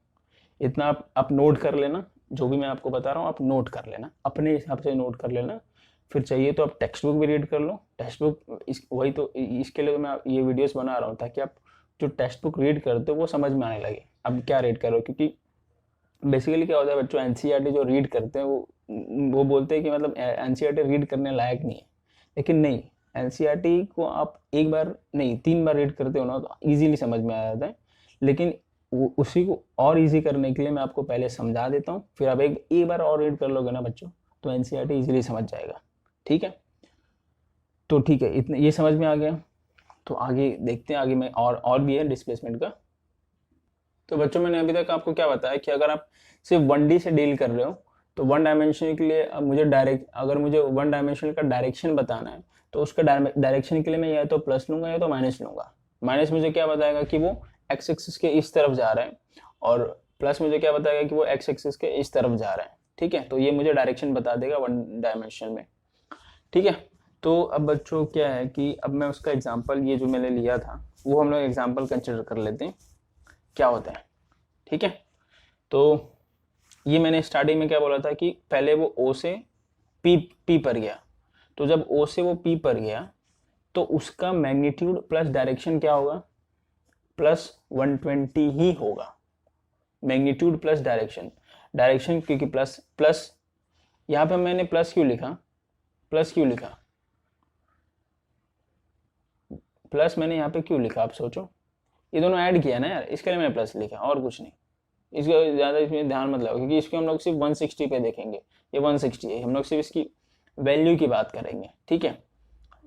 इतना आप नोट कर लेना। जो भी मैं आपको बता रहा हूँ आप नोट कर लेना, अपने हिसाब से नोट कर लेना। फिर चाहिए तो आप टेक्स्ट बुक भी रीड कर लो। टेक्स्ट बुक वही तो, इसके लिए तो मैं ये वीडियोस बना रहा हूँ ताकि आप जो टेक्स्ट बुक रीड करते हो वो समझ में आने लगे। अब क्या रीड करो, क्योंकि बेसिकली क्या होता है बच्चों, एनसीईआरटी जो रीड करते हैं वो बोलते हैं कि मतलब एनसीईआरटी रीड करने लायक नहीं है, लेकिन नहीं, एनसीईआरटी को आप एक बार नहीं 3 बार रीड करते हो ना तो इजीली समझ में आ जाता है, लेकिन उसी को और इजी करने के लिए मैं आपको पहले समझा देता हूँ, फिर आप एक बार और रीड कर लोगे ना बच्चों तो एनसीईआरटी इजीली समझ जाएगा। ठीक है, तो ठीक है, इतने ये समझ में आ गया। तो आगे देखते हैं, आगे में और भी है डिस्प्लेसमेंट का। तो बच्चों मैंने अभी तक आपको क्या बताया कि अगर आप सिर्फ 1D से डील कर रहे हो तो वन डायमेंशन के लिए अब मुझे अगर मुझे वन डायमेंशन का डायरेक्शन बताना है तो उसका डायरेक्शन के लिए मैं या तो प्लस लूंगा या तो माइनस लूंगा। माइनस मुझे क्या बताएगा कि वो एक्स एक्सिस के इस तरफ जा रहा है, और प्लस मुझे क्या बताएगा कि वो एक्स एक्सिस के इस तरफ जा रहा है। ठीक है, तो ये मुझे डायरेक्शन बता देगा वन डायमेंशन में। ठीक है, तो अब बच्चों क्या है कि अब मैं उसका एग्जाम्पल ये जो मैंने लिया था वो हम लोग एग्जाम्पल कंसिडर कर लेते हैं क्या होता है। ठीक है, तो ये मैंने स्टार्टिंग में क्या बोला था कि पहले वो ओ से पी पर गया, तो जब ओ से वो पी पर गया तो उसका मैग्नीट्यूड प्लस डायरेक्शन क्या होगा, प्लस 120 ही होगा। मैग्नीट्यूड प्लस डायरेक्शन, डायरेक्शन क्योंकि प्लस प्लस यहाँ पे मैंने प्लस क्यों लिखा, प्लस मैंने यहाँ पे क्यों लिखा आप सोचो, ये दोनों ऐड किया ना यार, इसके लिए मैंने प्लस लिखा और कुछ नहीं। इसको ज़्यादा इसमें ध्यान मत लगाओ क्योंकि इसको हम लोग सिर्फ 160 पे देखेंगे, ये 160 है, हम लोग सिर्फ इसकी वैल्यू की बात करेंगे। ठीक है,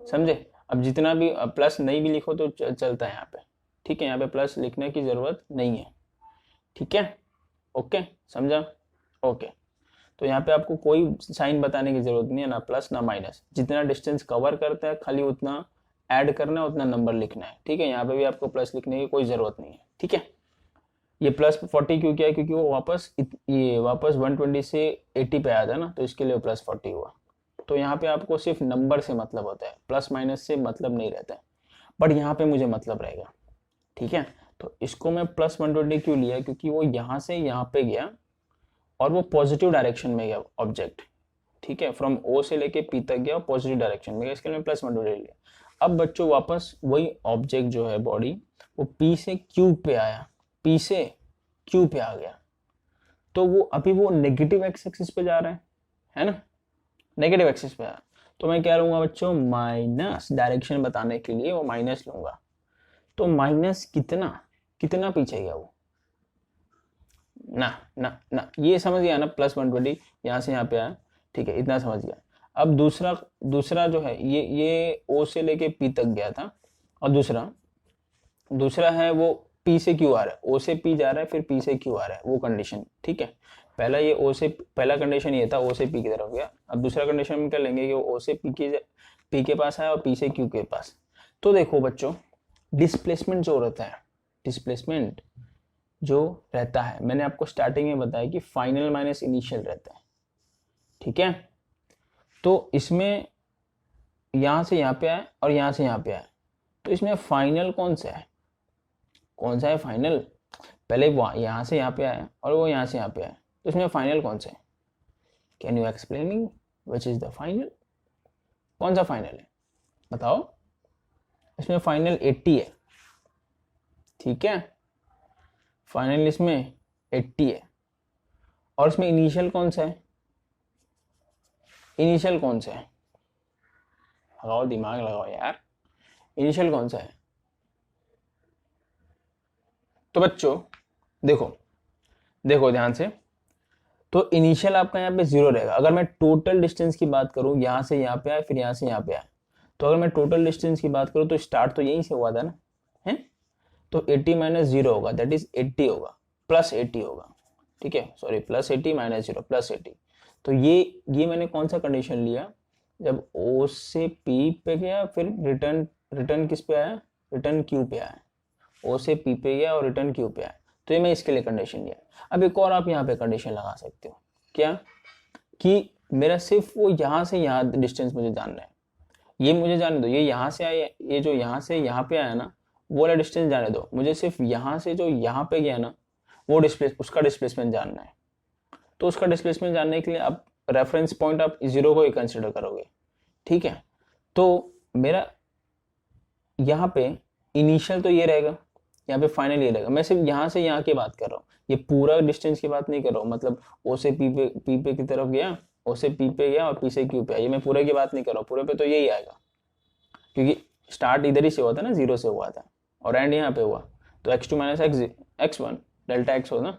समझे। अब जितना भी प्लस नहीं भी लिखो तो चलता है यहाँ पे। ठीक है, यहाँ पे प्लस लिखने की ज़रूरत नहीं है। ठीक है, ओके, समझा, ओके। तो यहाँ पे आपको कोई साइन बताने की जरूरत नहीं है, ना प्लस ना माइनस, जितना डिस्टेंस कवर करता है खाली उतना ऐड करना है, उतना नंबर लिखना है। ठीक है, यहाँ पे भी आपको प्लस लिखने की कोई जरूरत नहीं है। ठीक है, ये प्लस 40 क्यों किया है, क्योंकि वो वापस 120 से 80 पे आया था ना, तो इसके लिए प्लस 40 हुआ। तो यहाँ पे आपको सिर्फ नंबर से मतलब होता है, प्लस माइनस से मतलब नहीं रहता है, बट यहाँ पे मुझे मतलब रहेगा। ठीक है, तो इसको मैं प्लस 120 क्यों लिया, क्योंकि वो यहाँ से यहाँ पे गया और वो पॉजिटिव डायरेक्शन में गया ऑब्जेक्ट। ठीक है, फ्रॉम ओ से लेके पी तक गया और पॉजिटिव डायरेक्शन में गया, इसके लिए प्लस 120 लिया। अब बच्चों वापस वही ऑब्जेक्ट जो है बॉडी वो पी से क्यू पे आया, पी से क्यू पे आ गया, तो वो अभी वो नेगेटिव एक्स एक्सिस पे जा रहा है ना, नेगेटिव एक्सिस पे आया, तो मैं क्या लूंगा बच्चों, माइनस, डायरेक्शन बताने के लिए वो माइनस लूंगा। तो माइनस कितना कितना पीछे गया वो, ना ना ना, ये समझ गया ना, प्लस 120 यहाँ से यहाँ पे आया। ठीक है, इतना समझ गया। अब दूसरा जो है ये ओ से लेके पी तक गया था, और दूसरा है वो पी से क्यू आ रहा है, ओ से पी जा रहा है फिर पी से क्यू आ रहा है, वो कंडीशन। ठीक है, पहला कंडीशन ये था ओ से पी की तरफ गया। अब दूसरा कंडीशन में क्या लेंगे कि वो ओ से पी के पास आया और पी से क्यू के पास। तो देखो बच्चों, डिस्प्लेसमेंट जो रहता है मैंने आपको स्टार्टिंग में बताया कि फाइनल माइनस इनिशियल रहता है। ठीक है, तो इसमें यहां से यहाँ पे आया और यहां से यहाँ पे आया, तो इसमें फाइनल कौन सा है फाइनल, पहले वो यहाँ से यहाँ पे आया और वो यहाँ से यहाँ पे आया, तो इसमें फाइनल कौन सा है, can you explaining which is the final, कौन सा फाइनल है बताओ। इसमें फाइनल 80 है। ठीक है, फाइनल इसमें 80 है, और इसमें इनिशियल कौन सा है, लगाओ दिमाग लगाओ यार, इनिशियल कौन सा है। तो बच्चों देखो ध्यान से, तो इनिशियल आपका यहाँ पे 0 रहेगा। अगर मैं टोटल डिस्टेंस की बात करूं, यहाँ से यहाँ पे आया फिर यहाँ से यहाँ पे आया, तो अगर मैं टोटल डिस्टेंस की बात करूं तो स्टार्ट तो यहीं से हुआ था ना, है, तो 80 माइनस 0 होगा, दैट इज 80 होगा, प्लस 80 होगा। ठीक है, सॉरी, प्लस 80 माइनस 0 प्लस 80। तो ये मैंने कौन सा कंडीशन लिया, जब ओ से पी पे गया फिर रिटर्न किस पे आया, रिटर्न क्यू पे आया, ओ से पी पे गया और रिटर्न क्यू पे आया, तो ये मैं इसके लिए कंडीशन लिया। अब एक और आप यहाँ पे कंडीशन लगा सकते हो, क्या, कि मेरा सिर्फ वो यहाँ से यहाँ डिस्टेंस मुझे जानना है, ये मुझे जाने दो, ये यहाँ से आया, ये जो यहाँ से यहाँ पे आया ना, वो वाला डिस्टेंस जाने दो, मुझे सिर्फ यहाँ से जो यहाँ पे गया ना वो उसका डिस्प्लेसमेंट जानना है। तो उसका डिस्प्लेसमेंट जानने के लिए आप रेफरेंस पॉइंट आप 0 को ही कंसिडर करोगे। ठीक है, तो मेरा यहाँ पे इनिशियल तो ये रहेगा, यहाँ पे फाइनल ये रहेगा। मैं सिर्फ यहाँ से यहाँ की बात कर रहा हूँ, ये पूरा डिस्टेंस की बात नहीं कर रहा हूँ, मतलब ओ से पी पे की तरफ गया, ओ से पी पे गया और पी से क्यू पे आया, ये मैं पूरे की बात नहीं कर रहा हूँ, पूरे पे तो यही आएगा। क्योंकि स्टार्ट इधर ही से हुआ था ना, 0 से हुआ था और एंड यहाँ पे हुआ, तो x2 minus x1 delta x हो ना।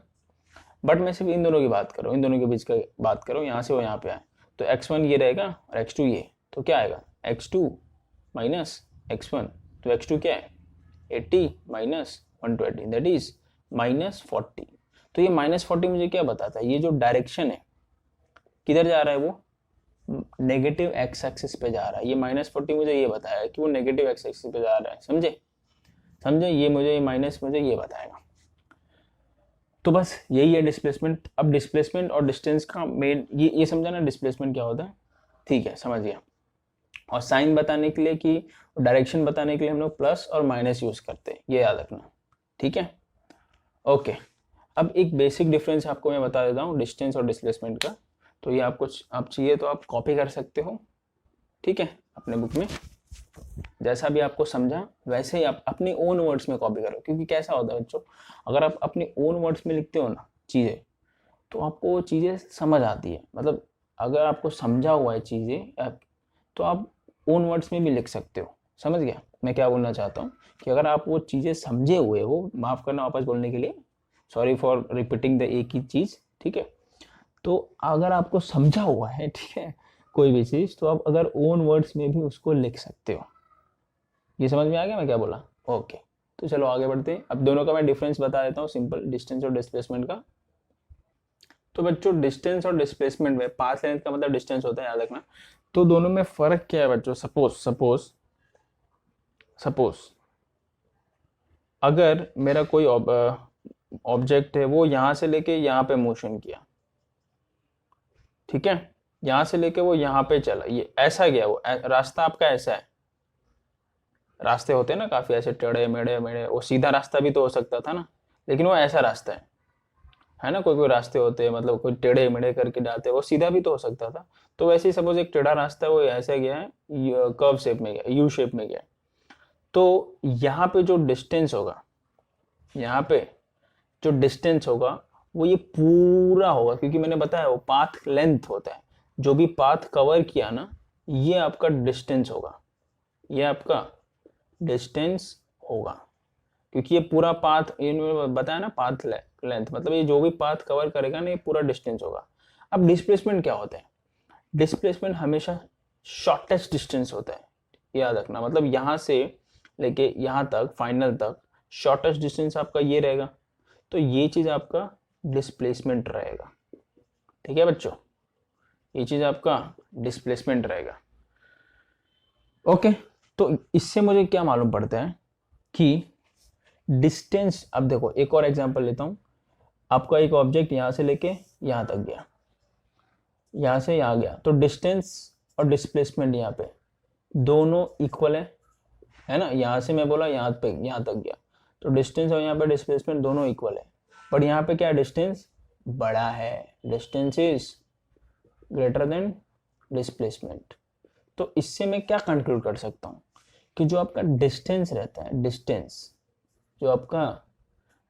बट मैं सिर्फ इन दोनों की बात कर रहा हूँ, इन दोनों के बीच का बात कर रहा हूँ, यहाँ से वो यहाँ पे आए, तो x1 ये रहेगा और x2 ये, तो क्या आएगा x2 माइनस x1, तो x2 क्या है 80 माइनस 120 दैट इज -40। तो ये -40 मुझे क्या बताता है, ये जो डायरेक्शन है किधर जा रहा है, वो नेगेटिव एक्स एक्सिस पे जा रहा है। ये -40 मुझे ये बताया कि वो नेगेटिव एक्स एक्सिस पे जा रहा है, समझे ये मुझे ये माइनस मुझे ये बताएगा। तो बस यही है डिस्प्लेसमेंट। अब डिस्प्लेसमेंट और डिस्टेंस का मेन ये समझा ना डिस्प्लेसमेंट क्या होता है, ठीक है समझ गया। और साइन बताने के लिए कि डायरेक्शन बताने के लिए हम लोग प्लस और माइनस यूज करते हैं, ये याद रखना, ठीक है ओके। अब एक बेसिक डिफरेंस आपको मैं बता देता हूँ डिस्टेंस और डिस्प्लेसमेंट का। तो ये आपको आप चाहिए तो आप कॉपी कर सकते हो, ठीक है अपने बुक में, जैसा भी आपको समझा वैसे ही आप अपनी ओन वर्ड्स में कॉपी करो। क्योंकि कैसा होता है बच्चों, अगर आप अपनी ओन वर्ड्स में लिखते हो ना चीज़ें, तो आपको वो चीज़ें समझ आती है। मतलब अगर आपको समझा हुआ है चीज़ें तो आप ओन वर्ड्स में भी लिख सकते हो। समझ गया मैं क्या बोलना चाहता हूँ, कि अगर आप वो चीज़ें समझे हुए हो, माफ़ करना वापस बोलने के लिए, सॉरी फॉर रिपीटिंग द एक ही चीज़, ठीक है। तो अगर आपको समझा हुआ है, ठीक है, कोई भी चीज़, तो आप अगर ओन वर्ड्स में भी उसको लिख सकते हो। ये समझ में आ गया मैं क्या बोला, ओके। तो चलो आगे बढ़ते हैं। अब दोनों का मैं डिफरेंस बता देता हूँ, सिंपल डिस्टेंस और डिस्प्लेसमेंट का। तो बच्चों डिस्टेंस और डिस्प्लेसमेंट में पाथ लेंथ का मतलब डिस्टेंस होता है, याद रखना। तो दोनों में फर्क क्या है बच्चों, सपोज अगर मेरा कोई ऑब्जेक्ट है, वो यहां से लेके यहाँ पे मोशन किया, ठीक है, यहां से लेके वो यहाँ पे चला, ये ऐसा गया, वो रास्ता आपका ऐसा है। रास्ते होते हैं ना काफी ऐसे टेढ़े मेढ़े मेढ़े, वो सीधा रास्ता भी तो हो सकता था ना, लेकिन वो ऐसा रास्ता है ना। कोई कोई रास्ते होते हैं मतलब कोई टेढ़े मेढ़े करके जाते हैं, वो सीधा भी तो हो सकता था। तो वैसे ही सपोज एक टेढ़ा रास्ता है, वो ऐसे गया है, कर्व शेप में गया, यू शेप में गया। तो यहाँ पे जो डिस्टेंस होगा, यहाँ पे जो डिस्टेंस होगा वो ये पूरा होगा, क्योंकि मैंने बताया वो पाथ लेंथ होता है। जो भी पाथ कवर किया ना, ये आपका डिस्टेंस होगा, ये आपका डिस्टेंस होगा, क्योंकि ये पूरा पाथ इन्होंने बताया ना, पाथ लेंथ मतलब ये जो भी पाथ कवर करेगा ना, ये पूरा डिस्टेंस होगा। अब डिस्प्लेसमेंट क्या होता है, डिस्प्लेसमेंट हमेशा शॉर्टेस्ट डिस्टेंस होता है, याद रखना। मतलब यहाँ से लेके यहाँ तक फाइनल तक शॉर्टेस्ट डिस्टेंस आपका ये रहेगा, तो ये चीज आपका डिस्प्लेसमेंट रहेगा, ठीक है बच्चों, ये चीज आपका डिस्प्लेसमेंट रहेगा ओके। तो इससे मुझे क्या मालूम पड़ता है कि डिस्टेंस, अब देखो एक और एग्जांपल लेता हूं। आपका एक ऑब्जेक्ट यहां से लेके यहां तक गया, यहां से यहां गया, तो डिस्टेंस और डिस्प्लेसमेंट यहाँ पे दोनों इक्वल है ना। यहां से मैं बोला यहाँ पे यहां तक गया, तो डिस्टेंस और यहाँ पे डिस्प्लेसमेंट दोनों इक्वल है। बट यहाँ पे क्या डिस्टेंस बड़ा है, distance is greater then displacement. तो इससे मैं क्या कंक्लूड कर सकता हूँ कि जो आपका डिस्टेंस रहता है, जो आपका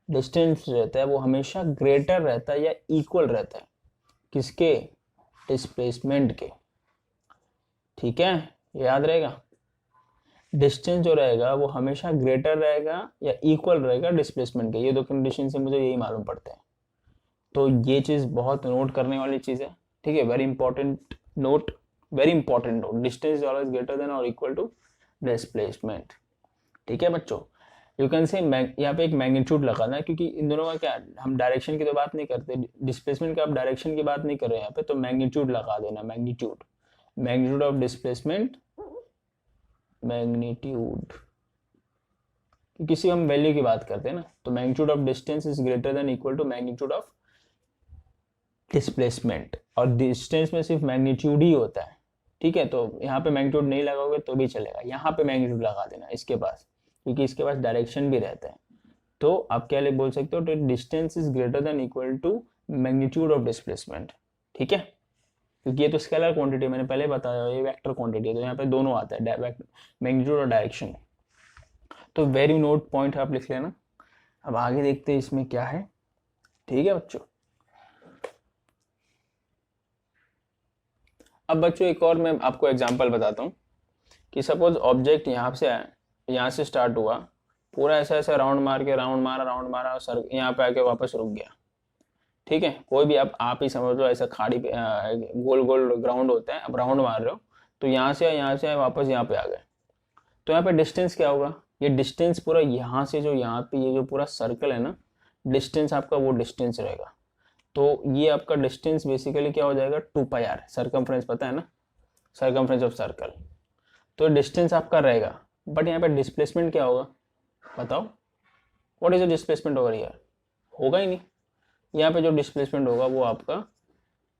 डिस्टेंस रहता है वो हमेशा ग्रेटर रहता है या इक्वल रहता है किसके, डिस्प्लेसमेंट के, ठीक है ये याद रहेगा। डिस्टेंस जो रहेगा वो हमेशा ग्रेटर रहेगा या इक्वल रहेगा डिस्प्लेसमेंट के। ये दो कंडीशन से मुझे यही मालूम पड़ता है। तो ये चीज बहुत नोट करने वाली चीज है, ठीक है, very important note, very important note. Distance always greater than और इक्वल टू डिस्प्लेसमेंट, ठीक है बच्चों। यू कैन से यहाँ पे एक मैग्नीट्यूड लगाना है, क्योंकि इन दोनों का क्या, हम डायरेक्शन की तो बात नहीं करते, डिस्प्लेसमेंट का आप डायरेक्शन की बात नहीं कर रहे हैं यहाँ पे, तो मैग्नीट्यूड लगा देना, मैग्नीट्यूड ऑफ डिस्प्लेसमेंट, मैग्नीट्यूड, किसी हम वैल्यू की बात करते हैं ना, तो magnitude of distance is greater than equal to magnitude of displacement. और डिस्टेंस में सिर्फ मैग्नीट्यूड ही होता है, ठीक है। तो यहाँ पे मैग्नीट्यूड नहीं लगाओगे तो भी चलेगा, यहाँ पे मैग्नीट्यूड लगा देना इसके पास, क्योंकि इसके पास डायरेक्शन भी रहता है। तो आप क्या बोल सकते हो, distance is greater than equal to magnitude of displacement, ठीक है। क्योंकि ये तो स्केलर क्वांटिटी मैंने पहले बताया, ये वेक्टर क्वांटिटी है, तो यहाँ पे दोनों आता है, मैग्नीट्यूड और डायरेक्शन। तो वेरी नोट पॉइंट आप लिख लेना। अब आगे देखते हैं इसमें क्या है, ठीक है बच्चों। अब बच्चों एक और मैं आपको एग्जांपल बताता हूँ कि सपोज ऑब्जेक्ट यहाँ से आया, यहाँ से स्टार्ट हुआ, पूरा ऐसा ऐसा राउंड मार के राउंड मारा और सर यहाँ पे आके वापस रुक गया। ठीक है, कोई भी आप ही समझ लो, ऐसा खाड़ी पे गोल गोल ग्राउंड होता है, अब राउंड मार रहे हो तो यहाँ से आए वापस यहाँ पे आ गए, तो यहाँ पे डिस्टेंस क्या होगा, ये डिस्टेंस पूरा यहाँ से जो यहाँ पे ये जो पूरा सर्कल है ना, डिस्टेंस आपका वो डिस्टेंस रहेगा। तो ये आपका डिस्टेंस बेसिकली क्या हो जाएगा, 2πr, सर्कमफ्रेंस पता है ना, सर्कमफ्रेंस ऑफ सर्कल। तो डिस्टेंस आपका रहेगा, बट यहाँ पे डिस्प्लेसमेंट क्या होगा बताओ, what is the displacement over here, होगा ही नहीं। यहाँ पे जो डिस्प्लेसमेंट होगा वो आपका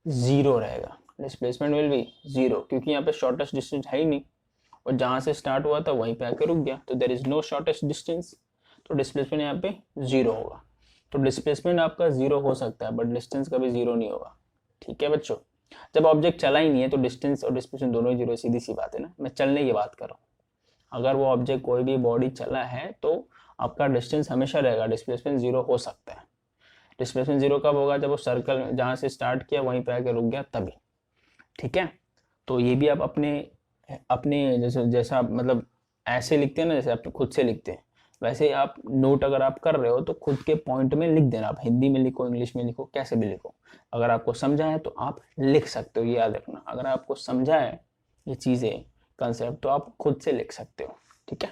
जीरो रहेगा, डिस्प्लेसमेंट विल बी जीरो, क्योंकि यहाँ पे शॉर्टेस्ट डिस्टेंस है ही नहीं, और जहाँ से स्टार्ट हुआ था वहीं पे आके रुक गया, तो there is no shortest distance, तो डिस्प्लेसमेंट यहाँ पे जीरो होगा। तो डिस्प्लेसमेंट आपका जीरो हो सकता है, बट डिस्टेंस कभी जीरो नहीं होगा। ठीक है बच्चों, जब ऑब्जेक्ट चला ही नहीं है तो डिस्टेंस और डिस्प्लेसमेंट दोनों ही जीरो, सीधी सी बात है ना। मैं चलने की बात कर रहा हूँ, अगर वो ऑब्जेक्ट कोई भी बॉडी चला है तो आपका डिस्टेंस हमेशा रहेगा, डिस्प्लेसमेंट जीरो हो सकता है। डिस्प्लेसमेंट जीरो कब होगा, जब वो सर्कल जहाँ से स्टार्ट किया वहीं पे आके रुक गया तभी। ठीक है, तो ये भी आप अपने अपने जैसा आप मतलब ऐसे लिखते हैं ना, जैसे आप खुद से लिखते हैं, वैसे ही आप नोट अगर आप कर रहे हो तो खुद के पॉइंट में लिख देना। आप हिंदी में लिखो, इंग्लिश में लिखो, कैसे भी लिखो, अगर आपको समझा है तो आप लिख सकते हो। ये याद रखना, अगर आपको समझा है ये चीज़ें कंसेप्ट तो आप खुद से लिख सकते हो। ठीक है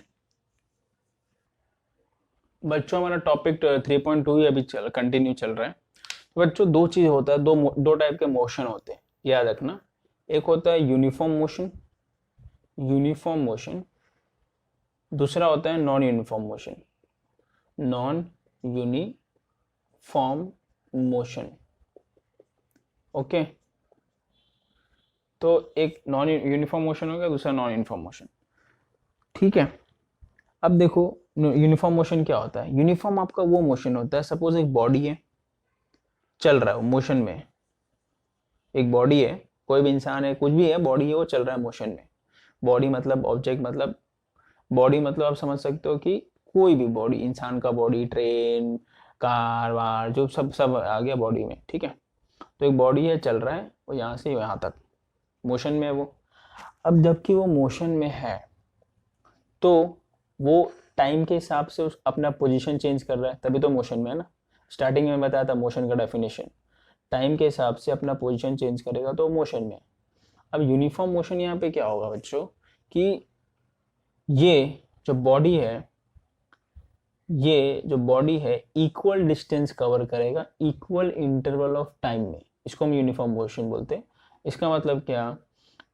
बच्चों, हमारा टॉपिक 3.2 ही अभी कंटिन्यू चल रहा है। तो बच्चों दो चीज़ होता है, दो टाइप के मोशन होते हैं, याद रखना। एक होता है यूनिफॉर्म मोशन, दूसरा होता है नॉन यूनिफॉर्म मोशन। ओके, तो एक नॉन यूनिफॉर्म मोशन हो गया, दूसरा नॉन यूनिफॉर्म मोशन। ठीक है, अब देखो यूनिफॉर्म मोशन क्या होता है। यूनिफॉर्म आपका वो मोशन होता है, सपोज एक बॉडी है, चल रहा है मोशन में, एक बॉडी है, कोई भी इंसान है, कुछ भी है, बॉडी है, वो चल रहा है मोशन में। बॉडी मतलब ऑब्जेक्ट, मतलब बॉडी मतलब आप समझ सकते हो कि कोई भी बॉडी, इंसान का बॉडी, ट्रेन, कार वार, जो सब सब आ गया बॉडी में। ठीक है, तो एक बॉडी है, चल रहा है, वो यहाँ से यहाँ तक मोशन में है वो। अब जबकि वो मोशन में है तो वो टाइम के हिसाब से उस अपना पोजीशन चेंज कर रहा है, तभी तो मोशन में है ना। स्टार्टिंग में बताया था मोशन का डेफिनेशन, टाइम के हिसाब से अपना पोजीशन चेंज करेगा तो मोशन में। अब यूनिफॉर्म मोशन यहाँ पे क्या होगा बच्चों, कि ये जो बॉडी है इक्वल डिस्टेंस कवर करेगा इक्वल इंटरवल ऑफ टाइम में, इसको हम यूनिफॉर्म मोशन बोलते हैं। इसका मतलब क्या,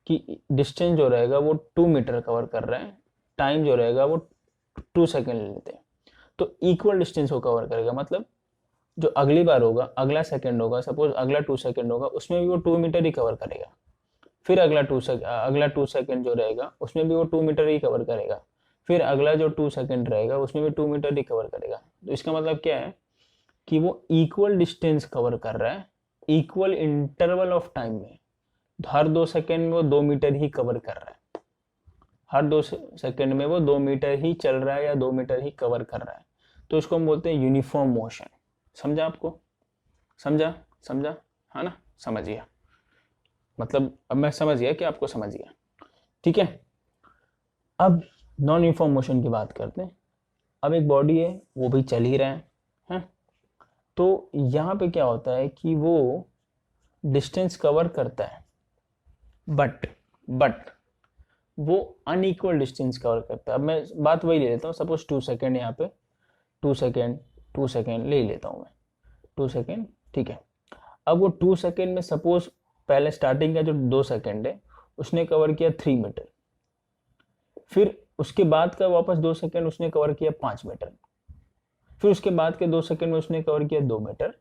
कि डिस्टेंस जो रहेगा वो 2 मीटर कवर कर रहा है, टाइम जो रहेगा वो 2 सेकेंड ले लेते हैं, तो इक्वल डिस्टेंस को कवर करेगा। मतलब जो अगली बार होगा, अगला सेकंड होगा, सपोज अगला 2 सेकंड होगा, उसमें भी वो 2 मीटर ही कवर करेगा। फिर अगला 2 सेकंड जो रहेगा उसमें भी वो 2 मीटर ही कवर करेगा। फिर अगला जो 2 सेकंड रहेगा उसमें भी 2 मीटर ही कवर करेगा। तो इसका मतलब क्या है, कि वो इक्वल डिस्टेंस कवर कर रहा है इक्वल इंटरवल ऑफ टाइम में। हर 2 सेकंड में वो 2 मीटर ही कवर कर रहा है, हर 2 सेकंड में वो 2 मीटर ही चल रहा है या 2 मीटर ही कवर कर रहा है। तो इसको हम बोलते हैं यूनिफॉर्म मोशन। समझा आपको, समझा हाँ ना, समझ गया, मतलब अब मैं समझ गया कि आपको समझ गया। ठीक है, अब नॉन यूनिफॉर्म मोशन की बात करते हैं। अब एक बॉडी है, वो भी चल ही रहा है, तो यहाँ पे क्या होता है कि वो डिस्टेंस कवर करता है, बट वो अनइक्वल डिस्टेंस कवर करता है। अब मैं बात वही ले लेता हूँ, सपोज 2 सेकेंड, यहाँ पे 2 सेकेंड ले लेता हूँ मैं, 2 सेकेंड। ठीक है, अब वो 2 सेकेंड में सपोज पहले स्टार्टिंग का जो 2 सेकेंड है उसने कवर किया 3 मीटर, फिर उसके बाद का वापस 2 सेकेंड उसने कवर किया 5 मीटर, फिर उसके बाद के 2 सेकेंड में उसने कवर किया 2 मीटर,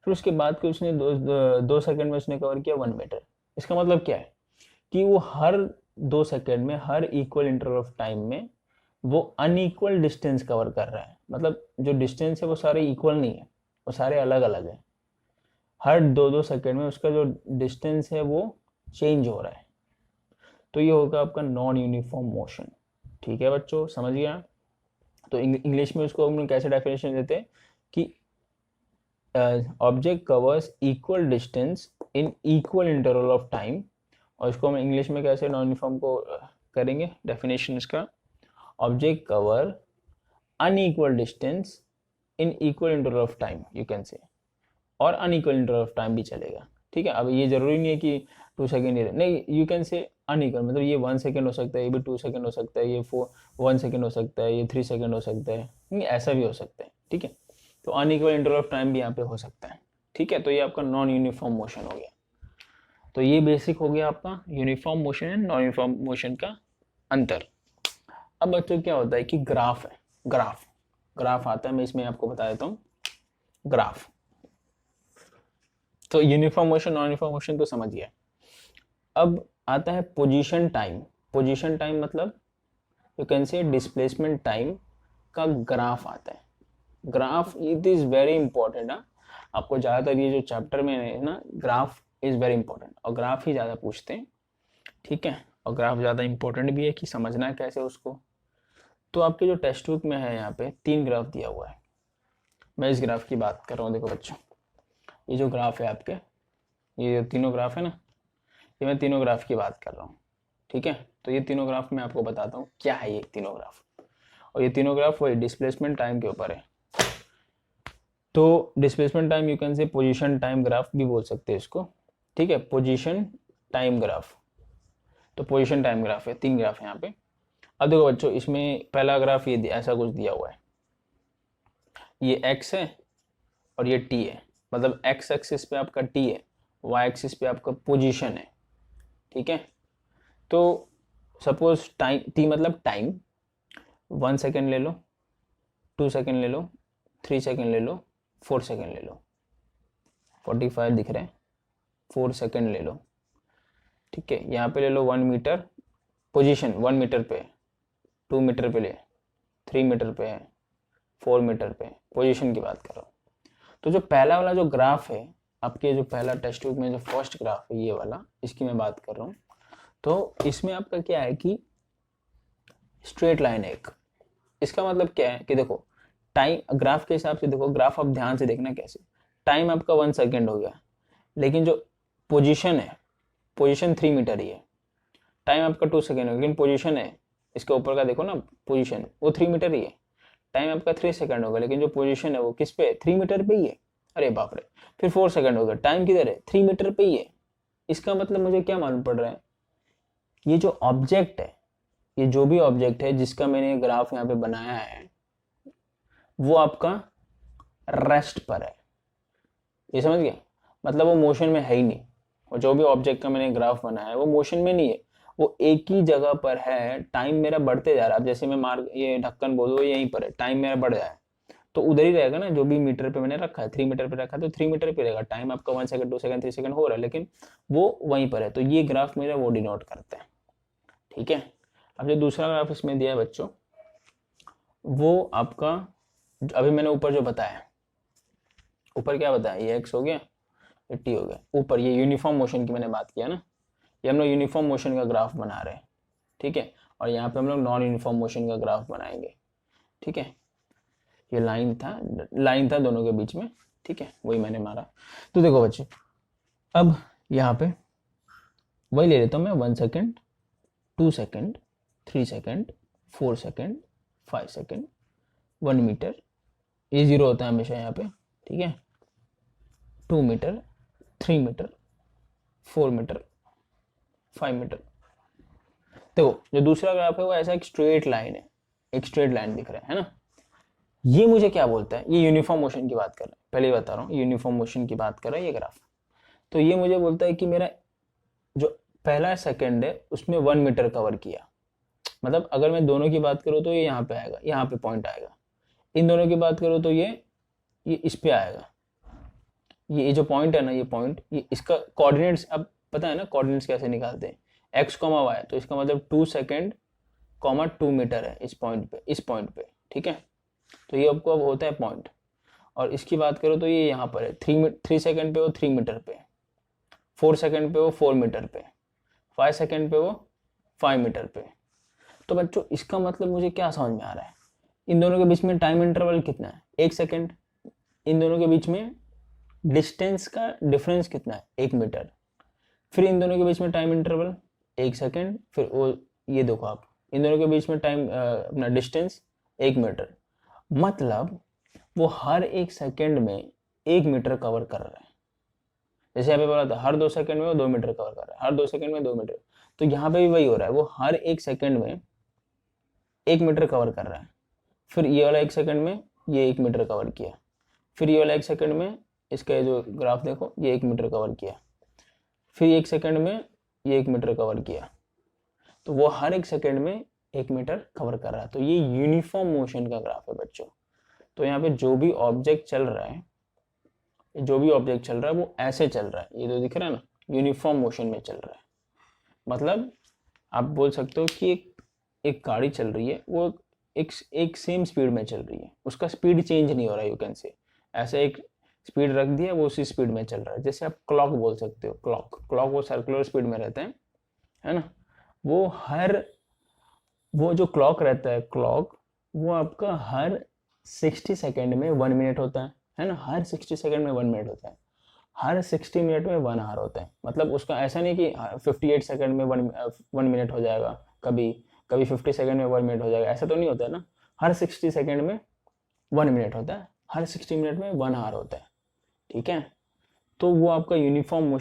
फिर उसके बाद के उसने 2 सेकेंड में उसने कवर किया 1 मीटर। इसका मतलब क्या है, कि वो हर 2 सेकेंड में, हर इक्वल इंटरवल ऑफ टाइम में वो अनइक्वल डिस्टेंस कवर कर रहा है। मतलब जो डिस्टेंस है वो सारे इक्वल नहीं है, वो सारे अलग अलग है। हर 2-2 सेकेंड में उसका जो डिस्टेंस है वो चेंज हो रहा है। तो ये होगा आपका नॉन यूनिफॉर्म मोशन। ठीक है बच्चों, समझ गया। तो इंग्लिश में उसको हम कैसे डेफिनेशन देते हैं, कि object covers equal distance in equal interval of time, और इसको हम इंग्लिश में कैसे नॉन यूनिफॉर्म को करेंगे डेफिनेशन इसका। Object cover unequal distance in equal interval of time, you can say, और अनइक्वल इंटरवल ऑफ टाइम भी चलेगा। ठीक है, अब ये जरूरी नहीं है कि 2 सेकेंड ही नहीं, यू कैन से अनइक्वल, मतलब ये 1 सेकेंड हो सकता है, ये भी 2 सेकेंड हो सकता है, ये 1 सेकेंड हो सकता है, ये 3 सेकेंड हो सकता है, नहीं ऐसा भी हो सकता है। ठीक है, तो अनइक्वल इंटरवल ऑफ टाइम भी यहाँ पे हो सकता है। ठीक है, तो ये आपका नॉन यूनिफॉर्म मोशन हो गया। तो ये बेसिक हो गया आपका uniform motion and non uniform motion का अंतर। अब बच्चों क्या होता है कि ग्राफ है, ग्राफ आता है, मैं इसमें आपको बता देता हूँ ग्राफ। तो uniform motion non uniform motion तो समझ गया। अब आता है पोजीशन टाइम। पोजीशन टाइम मतलब you can say displacement time का ग्राफ आता है। Graph it is very important. आपको ज़्यादातर ये जो चैप्टर में है ना, ग्राफ इज वेरी इंपॉर्टेंट, और ग्राफ ही ज़्यादा पूछते हैं। ठीक है, और ग्राफ ज़्यादा इंपॉर्टेंट भी है कि समझना है कैसे उसको। तो आपके जो टेक्स्ट बुक में है यहाँ पे 3 ग्राफ दिया हुआ है। मैं इस ग्राफ की बात कर रहा हूँ। देखो बच्चों, ये जो ग्राफ है आपके, ये तीनों ग्राफ है ना, ये मैं तीनों ग्राफ की बात कर रहा हूँ। ठीक है, तो ये तीनों ग्राफ मैं आपको बताता हूँ क्या है ये तीनों ग्राफ। और ये तीनों ग्राफ वही डिस्प्लेसमेंट टाइम के ऊपर है। तो displacement time you can say position time graph भी बोल सकते हैं इसको। ठीक है, पोजीशन टाइम ग्राफ, तो पोजीशन टाइम ग्राफ है, 3 ग्राफ है यहाँ पे। अब देखो बच्चों, इसमें पहला ग्राफ ये ऐसा कुछ दिया हुआ है, ये x है और ये t है, मतलब x एक्सिस पे आपका t है, y एक्सिस पे आपका पोजीशन है। ठीक है, तो सपोज टाइम t मतलब टाइम, 1 सेकेंड ले लो, 2 सेकेंड ले लो, 3 सेकेंड ले लो, 4 सेकेंड ले लो, 45 दिख रहे हैं, 4 सेकेंड ले लो। ठीक है, यहाँ पे ले लो 1 मीटर पोजीशन, 1 मीटर पे, 2 मीटर पे ले, 3 मीटर पे है, 4 मीटर पे, पोजीशन की बात कर रहा हूँ। तो जो पहला वाला जो ग्राफ है आपके, जो पहला टेक्स्ट बुक में जो फर्स्ट ग्राफ है ये वाला, इसकी मैं बात कर रहा हूँ। तो इसमें आपका क्या है कि स्ट्रेट लाइन है एक। इसका मतलब क्या है कि देखो, टाइम ग्राफ के हिसाब से देखो, ग्राफ आप ध्यान से देखना कैसे। टाइम आपका 1 सेकेंड हो गया, लेकिन जो पोजीशन है, पोजीशन 3 मीटर ही है। टाइम आपका 2 सेकेंड हो गया, लेकिन पोजीशन है इसके ऊपर का देखो ना, पोजीशन वो 3 मीटर ही है। टाइम आपका 3 सेकंड होगा, लेकिन जो पोजीशन है वो किस पे, 3 मीटर पे ही है। अरे बाप रे, फिर 4 सेकंड हो गया, टाइम किधर है, 3 मीटर पे ही है। इसका मतलब मुझे क्या मालूम पड़ रहा है, ये जो ऑब्जेक्ट है, ये जो भी ऑब्जेक्ट है जिसका मैंने ग्राफ यहाँ पे बनाया है, वो आपका रेस्ट पर है। ये समझ गया, मतलब वो मोशन में है ही नहीं। और जो भी ऑब्जेक्ट का मैंने ग्राफ बनाया है वो मोशन में नहीं है, वो एक ही जगह पर है। टाइम मेरा बढ़ते जा रहा है। अब जैसे मैं मार ये ढक्कन बोलो यहीं पर है, टाइम मेरा बढ़ जाए तो उधर ही रहेगा ना, जो भी मीटर पे मैंने रखा है, 3 मीटर पे रखा है तो 3 मीटर पे रहेगा। टाइम आपका 1 सेकंड 2 सेकंड 3 सेकंड हो रहा है, लेकिन वो वहीं पर है। तो ये ग्राफ मेरा वो डिनोट करता है। ठीक है, अब जो दूसरा ग्राफ इसमें दिया है बच्चों, वो आपका अभी मैंने ऊपर जो बताया, ऊपर क्या बताया, ये एक्स हो गया, ये टी हो गया। ऊपर ये यूनिफॉर्म मोशन की मैंने बात किया ना, ये हम लोग यूनिफॉर्म मोशन का ग्राफ बना रहे हैं। ठीक है, और यहाँ पे हम लोग नॉन यूनिफॉर्म मोशन का ग्राफ बनाएंगे। ठीक है, ये लाइन था दोनों के बीच में। ठीक है, वही मैंने मारा। तो देखो बच्चे, अब यहाँ पे वही ले लेता हूँ मैं, 1 second 2 second 3 second 4 second 5 second 1 metre, ये 0 होता है हमेशा यहाँ पे। ठीक है, 2 मीटर 3 मीटर 4 मीटर 5 मीटर। देखो जो दूसरा ग्राफ है वो ऐसा एक स्ट्रेट लाइन है, एक स्ट्रेट लाइन दिख रहा है ना। ये मुझे क्या बोलता है, ये यूनिफॉर्म मोशन की बात कर रहा है, पहले ही बता रहा हूँ यूनिफॉर्म मोशन की बात कर रहा है ये ग्राफ। तो ये मुझे बोलता है कि मेरा जो पहला सेकंड है उसमें 1 मीटर कवर किया। मतलब अगर मैं दोनों की बात करूँ तो ये यहाँ पे आएगा, यहाँ पे पॉइंट आएगा। इन दोनों की बात करूँ तो ये इस पे आएगा। ये जो पॉइंट है ना, ये पॉइंट, ये इसका कोऑर्डिनेट्स अब पता है ना, कोऑर्डिनेट्स कैसे निकालते हैं, एक्स कॉमा वाई। तो इसका मतलब 2 सेकेंड कॉमा 2 मीटर है इस पॉइंट पे, इस पॉइंट पे। ठीक है, तो ये आपको अब होता है पॉइंट। और इसकी बात करो तो ये यहाँ पर है, 3 सेकेंड पे वो 3 मीटर पे, 4 सेकेंड पे वो 4 मीटर पे, 5 सेकेंड पे वो 5 मीटर पे। तो बच्चों इसका मतलब मुझे क्या समझ में आ रहा है, इन दोनों के बीच में टाइम इंटरवल कितना है, 1 सेकेंड। इन दोनों के बीच में डिस्टेंस का डिफरेंस कितना है, 1 मीटर। फिर इन दोनों के बीच में टाइम इंटरवल 1 सेकेंड, फिर वो ये देखो आप, इन दोनों के बीच में टाइम अपना डिस्टेंस 1 मीटर, मतलब वो हर 1 सेकेंड में 1 मीटर कवर कर रहा है। जैसे यहाँ पे बोला था हर 2 सेकंड में वो 2 मीटर कवर कर रहा है, हर 2 सेकंड में 2 मीटर, तो यहाँ पे भी वही हो रहा है, वो हर 1 सेकंड में 1 मीटर कवर कर रहा है। फिर ये वाला 1 सेकंड में ये 1 मीटर कवर किया, फिर ये वाला 1 सेकंड में इसका जो ग्राफ देखो ये 1 मीटर कवर किया, फिर 1 सेकंड में ये 1 मीटर कवर किया, तो वो हर 1 सेकंड में 1 मीटर कवर कर रहा है। तो ये यूनिफॉर्म मोशन का ग्राफ है बच्चों। तो यहाँ पे जो भी ऑब्जेक्ट चल रहा है, वो ऐसे चल रहा है, ये तो दिख रहा है ना, यूनिफॉर्म मोशन में चल रहा है। मतलब आप बोल सकते हो कि एक गाड़ी चल रही है, वो एक सेम स्पीड में चल रही है, उसका स्पीड चेंज नहीं हो रहा है, यू कैन से ऐसे एक स्पीड रख दिया, वो उसी स्पीड में चल रहा है। जैसे आप क्लॉक बोल सकते हो, क्लॉक वो सर्कुलर स्पीड में रहता है ना, वो जो क्लॉक रहता है, वो आपका हर 60 सेकेंड में 1 मिनट होता है ना, हर 60 सेकेंड में 1 मिनट होता है, हर 60 मिनट में 1 आवर होता है। मतलब उसका ऐसा नहीं कि 58 सेकेंड में 1 मिनट हो जाएगा, कभी 50 सेकेंड में 1 मिनट हो जाएगा, ऐसा तो नहीं होता है ना। हर 60 सेकेंड में 1 मिनट होता है, हर 60 मिनट में 1 आवर होता है, ठीक है। तो वो आपका यूनिफॉर्म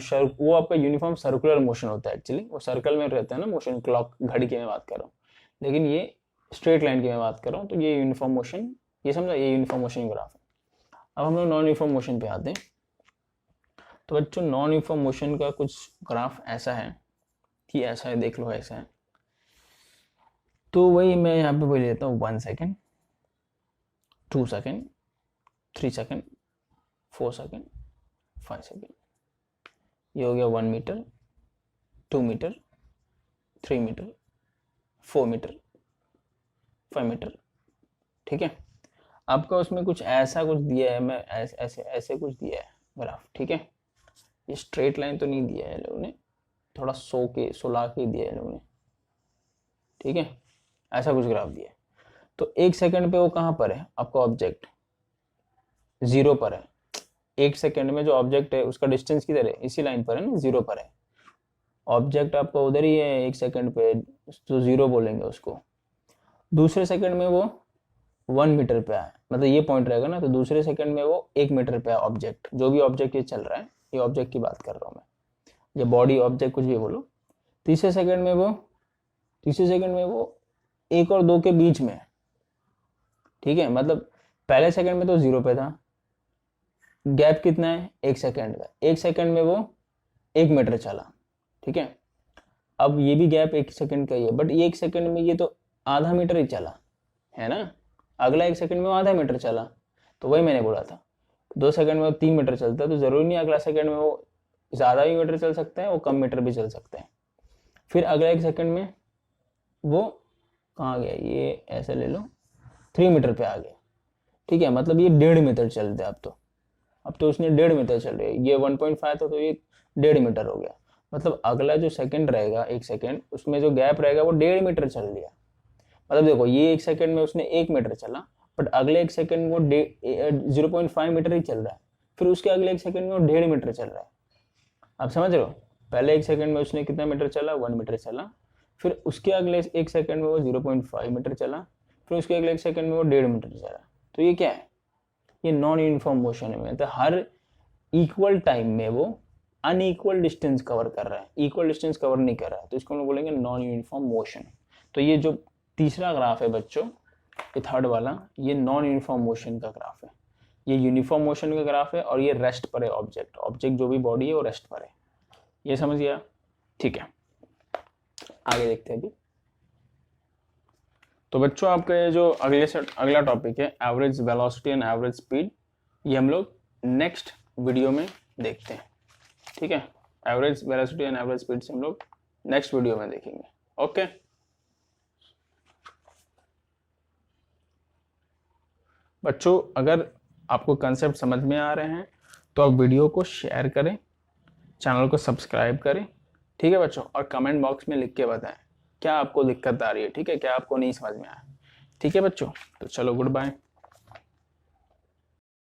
सर्कुलर मोशन होता है। एक्चुअली वो सर्कल में रहता है ना मोशन, क्लॉक घड़ी की मैं बात कर रहा हूँ, लेकिन ये स्ट्रेट लाइन की मैं बात कर रहा हूँ। तो ये यूनिफॉर्म मोशन, ये समझा, ये यूनिफॉर्म मोशन ग्राफ है। अब हम लोग नॉन यूनिफॉर्म मोशन पे आते हैं। तो बच्चों नॉन यूनिफॉर्म मोशन का कुछ ग्राफ ऐसा है कि ऐसा है, देख लो ऐसा है। तो वही मैं यहाँ पे बोल लेता हूँ 1 second, 2 second, 3 second, 4 second, 5 second, ये हो गया 1 metre, 2 metre, 3 metre, 4 metre, 5 metre, ठीक है। आपका उसमें कुछ ऐसा कुछ दिया है, मैं ऐसे कुछ दिया है ग्राफ, ठीक है। ये स्ट्रेट लाइन तो नहीं दिया है लोगों ने, थोड़ा सुला के दिया है लोगों ने, ठीक है। ऐसा कुछ ग्राफ दिया है। तो 1 सेकंड पे वो कहाँ पर है आपका ऑब्जेक्ट, 0 पर है। 1 सेकंड में जो ऑब्जेक्ट है उसका डिस्टेंस किधर है, इसी लाइन पर है ना, 0 पर है। ऑब्जेक्ट आपका उधर ही है 1 सेकंड पे, तो 0 बोलेंगे उसको। दूसरे सेकंड में वो 1 मीटर पे है, मतलब ये पॉइंट रहेगा ना, तो दूसरे सेकंड में वो 1 मीटर पे है ऑब्जेक्ट, जो भी ऑब्जेक्ट ये चल रहा है, ये ऑब्जेक्ट की बात कर रहा हूँ मैं, ये बॉडी ऑब्जेक्ट कुछ भी बोलो। तीसरे सेकंड में वो 1 और 2 के बीच में है, ठीक है। मतलब पहले सेकंड में तो 0 पे था, गैप कितना है 1 सेकंड का, 1 सेकंड में वो 1 मीटर चला, ठीक है। अब ये भी गैप 1 सेकंड का ही है, बट ये 1 सेकंड में ये तो आधा मीटर ही चला है ना, अगला 1 सेकंड में वो आधा मीटर चला। तो वही मैंने बोला था 2 सेकंड में वो 3 मीटर चलता है, तो जरूरी नहीं अगला सेकंड में वो ज़्यादा भी मीटर चल सकता है, वो कम मीटर भी चल सकता है। फिर अगला 1 सेकंड में वो कहाँ गया, ये ऐसे ले लो 3 मीटर पे आ गया, ठीक है। मतलब ये 1.5 मीटर चलते हैं अब तो उसने 1.5 मीटर चल रही है, ये 1.5 था तो ये 1.5 मीटर हो गया। मतलब अगला जो सेकंड रहेगा 1 सेकंड, उसमें जो गैप रहेगा वो 1.5 मीटर चल लिया। मतलब देखो ये 1 सेकंड में उसने 1 मीटर चला, बट अगले 1 सेकंड में वो 0.5 मीटर ही चल रहा है, फिर उसके अगले 1 सेकंड में वो 1.5 मीटर चल रहा है। आप समझ रहे हो, पहले 1 सेकंड में उसने कितना मीटर चला, 1 मीटर चला, फिर उसके अगले 1 सेकंड में वो 0.5 मीटर चला, फिर उसके अगले 1 सेकंड में वो 1.5 मीटर चला। तो ये क्या है, ये नॉन यूनिफॉर्म मोशन है। तो हर इक्वल टाइम में वो अनइक्वल डिस्टेंस कवर कर रहा है, इक्वल डिस्टेंस कवर नहीं कर रहा है, तो इसको हम लोग बोलेंगे नॉन यूनिफॉर्म मोशन। तो ये जो तीसरा ग्राफ है बच्चों, ये थर्ड वाला, ये नॉन यूनिफॉर्म मोशन का ग्राफ है। ये यूनिफॉर्म मोशन का ग्राफ है और ये रेस्ट पर है ऑब्जेक्ट जो भी बॉडी है वो रेस्ट पर है। ये समझ गया, ठीक है। आगे देखते हैं अभी। तो बच्चों आपका ये जो अगला टॉपिक है average velocity and average speed, ये हम लोग नेक्स्ट वीडियो में देखते हैं, ठीक है। Average velocity and average speed से हम लोग नेक्स्ट वीडियो में देखेंगे, ओके। बच्चों अगर आपको कंसेप्ट समझ में आ रहे हैं तो आप वीडियो को शेयर करें, चैनल को सब्सक्राइब करें, ठीक है बच्चों। और कमेंट बॉक्स में लिख के बताएं क्या आपको दिक्कत आ रही है, ठीक है, क्या आपको नहीं समझ में आया, ठीक है बच्चों। तो चलो गुड बाय।